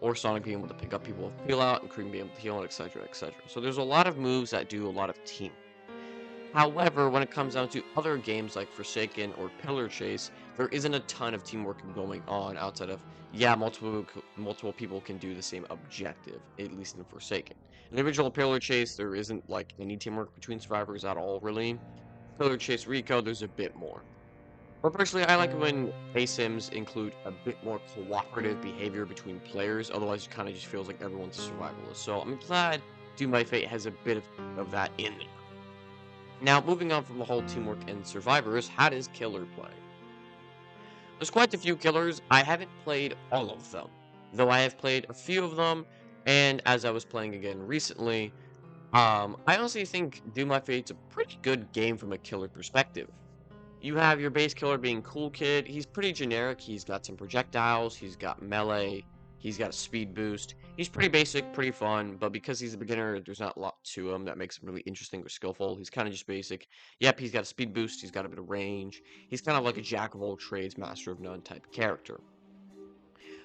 Or Sonic being able to pick up people with peel out, and Cream being able to heal, etc., etc. So there's a lot of moves that do a lot of team. However, when it comes down to other games like Forsaken or Pillar Chase, there isn't a ton of teamwork going on outside of, yeah, multiple people can do the same objective, at least in Forsaken. In the original Pillar Chase, there isn't like any teamwork between survivors at all, really. Pillar Chase Rico, there's a bit more. But personally, I like it when ASYMs include a bit more cooperative behavior between players, otherwise it kind of just feels like everyone's a survivalist. So I'm glad Doom by Fate has a bit of that in there. Now, moving on from the whole teamwork and survivors, how does killer play? There's quite a few killers. I haven't played all of them, though I have played a few of them, and as I was playing again recently, I honestly think Doom by Fate's a pretty good game from a killer perspective. You have your base killer being Cool Kid. He's pretty generic. He's got some projectiles. He's got melee. He's got a speed boost. He's pretty basic, pretty fun, but because he's a beginner, there's not a lot to him that makes him really interesting or skillful. He's kind of just basic. Yep, he's got a speed boost. He's got a bit of range. He's kind of like a jack of all trades, master of none type character.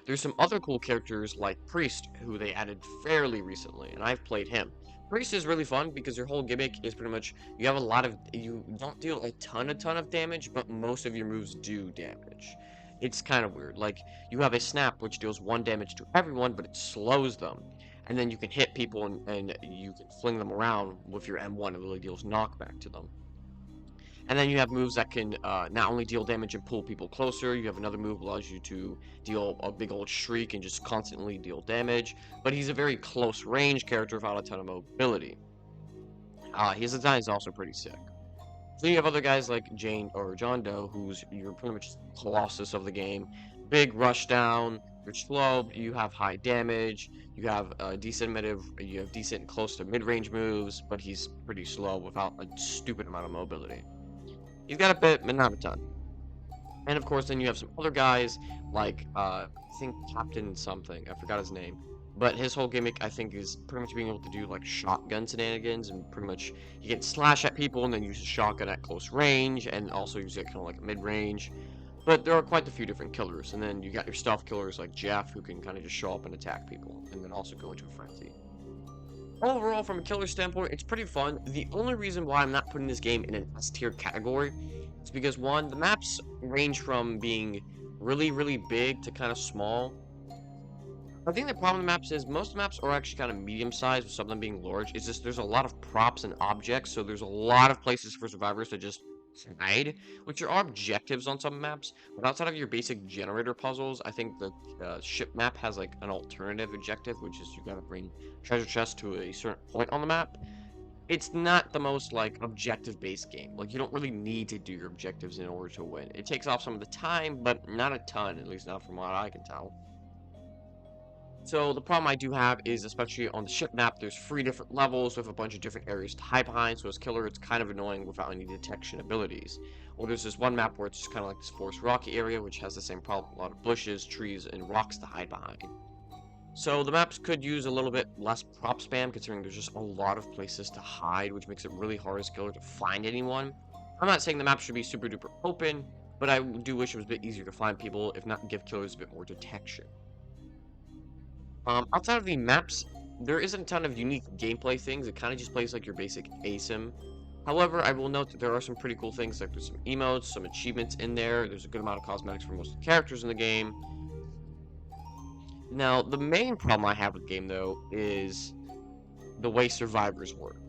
There's some other cool characters like Priest, who they added fairly recently, and I've played him. Priest is really fun because your whole gimmick is pretty much you don't deal a ton of damage, but most of your moves do damage. It's kind of weird. Like, you have a snap which deals 1 damage to everyone, but it slows them. And then you can hit people and you can fling them around with your M1. It really deals knockback to them. And then you have moves that can not only deal damage and pull people closer, you have another move that allows you to deal a big old shriek and just constantly deal damage. But he's a very close range character without a ton of mobility. His design is also pretty sick. So you have other guys like Jane or John Doe, who's you're pretty much Colossus of the game. Big rush down, you're slow, you have high damage, you have you have decent close to mid-range moves, but he's pretty slow without a stupid amount of mobility. He's got a bit, but not a ton. And of course, then you have some other guys like I think Captain something. I forgot his name. But his whole gimmick, I think, is pretty much being able to do like shotgun shenanigans, and pretty much you can slash at people and then use a shotgun at close range, and also use it kind of like mid range. But there are quite a few different killers, and then you got your stealth killers like Jeff, who can kind of just show up and attack people, and then also go into a frenzy. Overall, from a killer standpoint, it's pretty fun. The only reason why I'm not putting this game in an S-tier category is because, one, the maps range from being really, really big to kind of small. I think the problem with maps is most maps are actually kind of medium-sized, with some of them being large. It's just there's a lot of props and objects, so there's a lot of places for survivors to just hide, which are objectives on some maps. But outside of your basic generator puzzles, I think the ship map has like an alternative objective, which is you gotta bring treasure chests to a certain point on the map. It's not the most like objective-based game. Like, you don't really need to do your objectives in order to win. It takes off some of the time, but not a ton, at least not from what I can tell. So the problem I do have is, especially on the ship map, there's 3 different levels with a bunch of different areas to hide behind, so as killer, it's kind of annoying without any detection abilities. Or there's this one map where it's just kind of like this forest rocky area, which has the same problem, a lot of bushes, trees, and rocks to hide behind. So the maps could use a little bit less prop spam, considering there's just a lot of places to hide, which makes it really hard as killer to find anyone. I'm not saying the map should be super duper open, but I do wish it was a bit easier to find people, if not give killers a bit more detection. Outside of the maps, there isn't a ton of unique gameplay things. It kind of just plays like your basic ASYM. However, I will note that there are some pretty cool things, like there's some emotes, some achievements in there. There's a good amount of cosmetics for most of the characters in the game. Now, the main problem I have with the game, though, is the way survivors work.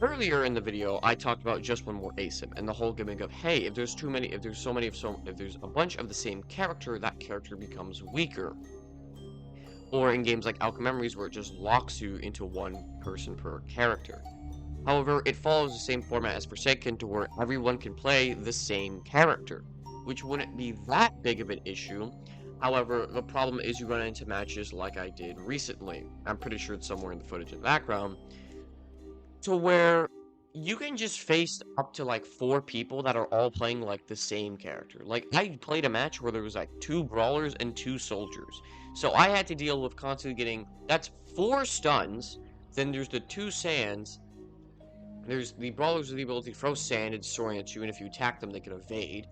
Earlier in the video, I talked about just one more ASYM and the whole gimmick of, hey, if there's a bunch of the same character, that character becomes weaker. Or in games like Alchemy Memories, where it just locks you into one person per character. However, it follows the same format as Forsaken, to where everyone can play the same character, which wouldn't be that big of an issue. However, the problem is you run into matches like I did recently. I'm pretty sure it's somewhere in the footage in the background, to where you can just face up to like 4 people that are all playing like the same character. Like, I played a match where there was like 2 brawlers and 2 soldiers. So I had to deal with constantly getting, that's 4 stuns, then there's the 2 sands, there's the brawlers with the ability to throw sand and destroy at you, and if you attack them, they can evade.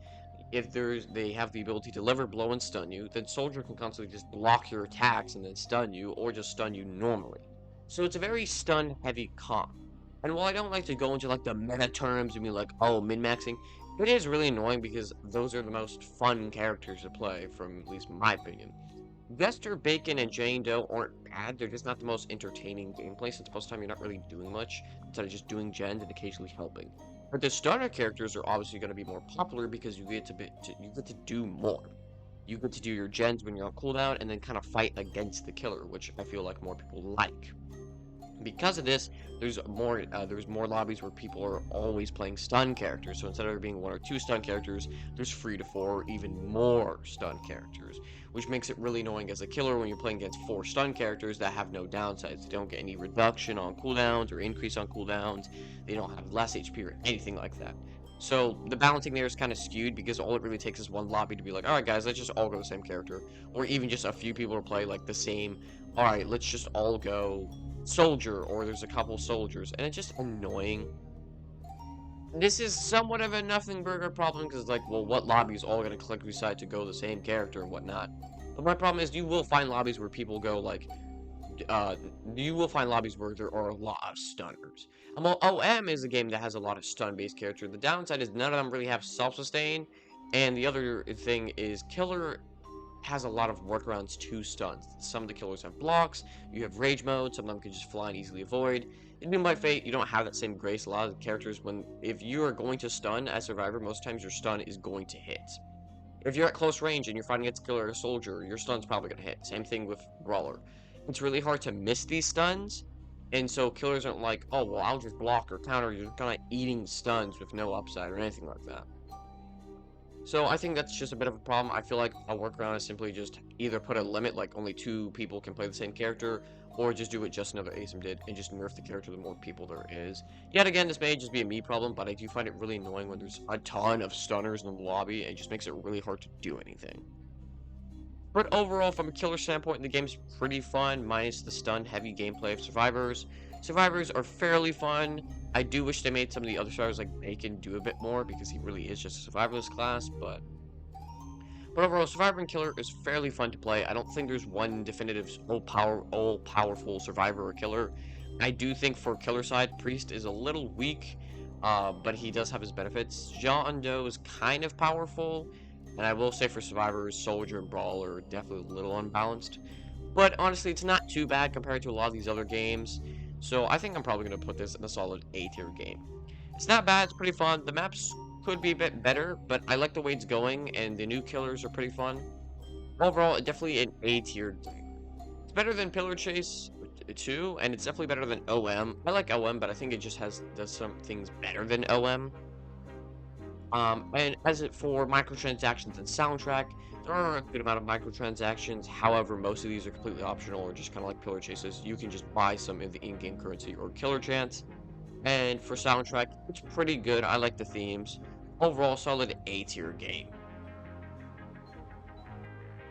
If they have the ability to lever, blow, and stun you, then soldier can constantly just block your attacks and then stun you, or just stun you normally. So it's a very stun-heavy comp. And while I don't like to go into like the meta terms and be like, oh, min-maxing, it is really annoying because those are the most fun characters to play, from at least my opinion. Vester, Bacon, and Jane Doe aren't bad, they're just not the most entertaining gameplay, since most of the time you're not really doing much, instead of just doing gens and occasionally helping. But the starter characters are obviously going to be more popular because you get to do more. You get to do your gens when you're on cooldown, and then kind of fight against the killer, which I feel like more people like. Because of this, there's more lobbies where people are always playing stun characters. So instead of there being 1 or 2 stun characters, there's 3 to 4 or even more stun characters, which makes it really annoying as a killer when you're playing against 4 stun characters that have no downsides. They don't get any reduction on cooldowns or increase on cooldowns. They don't have less HP or anything like that. So the balancing there is kind of skewed, because all it really takes is one lobby to be like, alright guys, let's just all go the same character. Or even just a few people to play like the same, alright, let's just all go soldier, or there's a couple soldiers, and it's just annoying. This is somewhat of a nothing burger problem, because like, well, what lobby is all going to collectively decide to go the same character and whatnot? But my problem is, you will find lobbies where people go like, you will find lobbies where there are a lot of stunners. OM is a game that has a lot of stun-based characters. The downside is none of them really have self-sustain, and the other thing is killer has a lot of workarounds to stuns. Some of the killers have blocks, you have rage mode, some of them can just fly and easily avoid. In Doom by Fate, you don't have that same grace. A lot of the characters, if you are going to stun as Survivor, most times your stun is going to hit. If you're at close range and you're fighting against a killer or a soldier, your stun's probably going to hit. Same thing with Brawler. It's really hard to miss these stuns, and so killers aren't like, oh, well, I'll just block or counter. You're kind of eating stuns with no upside or anything like that. So I think that's just a bit of a problem. I feel like a workaround is simply just either put a limit, like only 2 people can play the same character, or just do what just another ASYM did and just nerf the character the more people there is. Yet again, this may just be a me problem, but I do find it really annoying when there's a ton of stunners in the lobby. It just makes it really hard to do anything. But overall, from a killer standpoint, the game's pretty fun, minus the stun-heavy gameplay of Survivors. Survivors are fairly fun. I do wish they made some of the other survivors like Bacon do a bit more, because he really is just a survivalist class, but overall, Survivor and Killer is fairly fun to play. I don't think there's one definitive all-powerful Survivor or Killer. I do think for Killer side, Priest is a little weak, but he does have his benefits. John Doe is kind of powerful, and I will say for Survivors, Soldier and Brawler are definitely a little unbalanced. But honestly, it's not too bad compared to a lot of these other games. So I think I'm probably going to put this in a solid A-tier game. It's not bad, it's pretty fun. The maps could be a bit better, but I like the way it's going, and the new killers are pretty fun. Overall, definitely an A-tier game. It's better than Pillar Chase 2, and it's definitely better than OM. I like OM, but I think it just does some things better than OM. And as for microtransactions and soundtrack, there are a good amount of microtransactions. However, most of these are completely optional, or just kind of like Pillar Chases. You can just buy some in the in-game currency or Killer Chance. And for soundtrack, it's pretty good. I like the themes. Overall, solid A-tier game.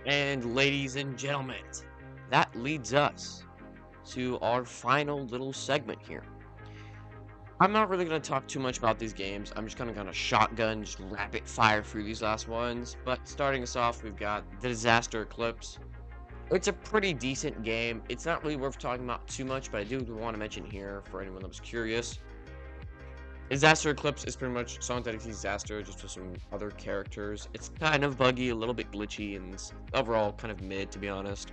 And ladies and gentlemen, that leads us to our final little segment here. I'm not really going to talk too much about these games. I'm just kind of going to shotgun, just rapid fire through these last ones. But starting us off, we've got the Disaster Eclipse. It's a pretty decent game. It's not really worth talking about too much, but I do want to mention here for anyone that was curious. Disaster Eclipse is pretty much Sonic Disaster, just with some other characters. It's kind of buggy, a little bit glitchy, and it's overall kind of mid, to be honest.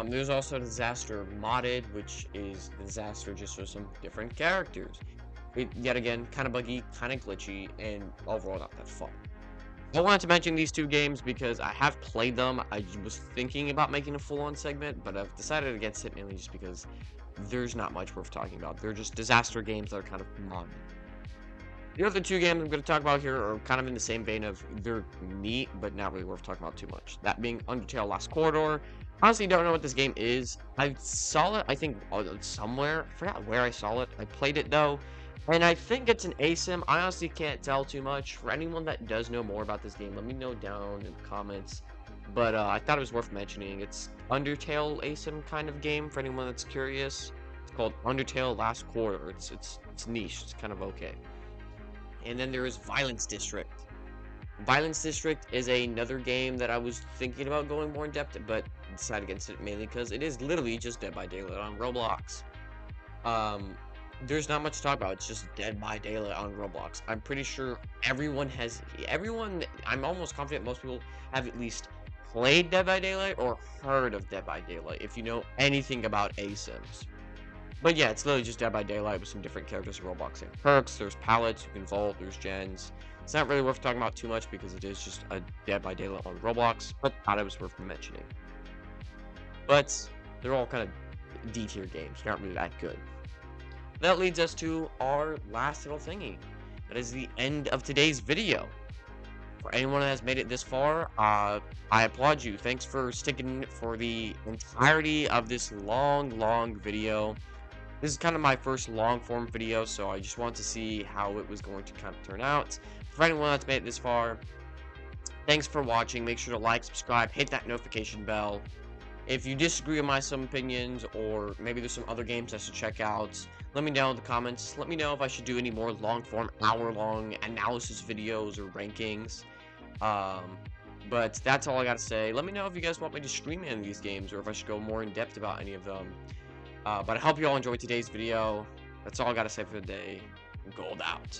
There's also Disaster Modded, which is Disaster just with some different characters. Yet again, kind of buggy, kind of glitchy, and overall not that fun. I wanted to mention these two games because I have played them. I was thinking about making a full-on segment, but I've decided against it mainly just because there's not much worth talking about. They're just disaster games that are kind of modded. The other two games I'm going to talk about here are kind of in the same vein of they're neat, but not really worth talking about too much. That being Undertale Last Corridor. Honestly, don't know what this game is. I saw it, I think, somewhere. I forgot where I saw it. I played it, though. And I think it's an ASYM. I honestly can't tell too much. For anyone that does know more about this game, let me know down in the comments. But I thought it was worth mentioning. It's Undertale ASYM kind of game for anyone that's curious. It's called Undertale Last Quarter. It's niche. It's kind of okay. And then there is Violence District. Violence District is another game that I was thinking about going more in depth, but decided against it mainly because it is literally just Dead by Daylight on Roblox. There's not much to talk about. It's just Dead by Daylight on Roblox. I'm pretty sure I'm almost confident most people have at least played Dead by Daylight or heard of Dead by Daylight if you know anything about ASYMs. But yeah, it's literally just Dead by Daylight with some different characters in Roblox and perks. There's palettes you can vault, there's gens. It's not really worth talking about too much because it is just a Dead by Daylight on Roblox, but thought it was worth mentioning. But they're all kind of D-tier games, not really that good. That leads us to our last little thingy. That is the end of today's video. For anyone that has made it this far, I applaud you. Thanks for sticking for the entirety of this long video. This is kind of my first long-form video, so I just wanted to see how it was going to kind of turn out. For anyone that's made it this far, thanks for watching. Make sure to like, subscribe, hit that notification bell. If you disagree with my some opinions, or maybe there's some other games I should check out, let me know in the comments. Let me know if I should do any more long-form, hour-long analysis videos or rankings. But that's all I gotta say. Let me know if you guys want me to stream any of these games, or if I should go more in depth about any of them. But I hope you all enjoyed today's video. That's all I gotta say for the day. Gold out.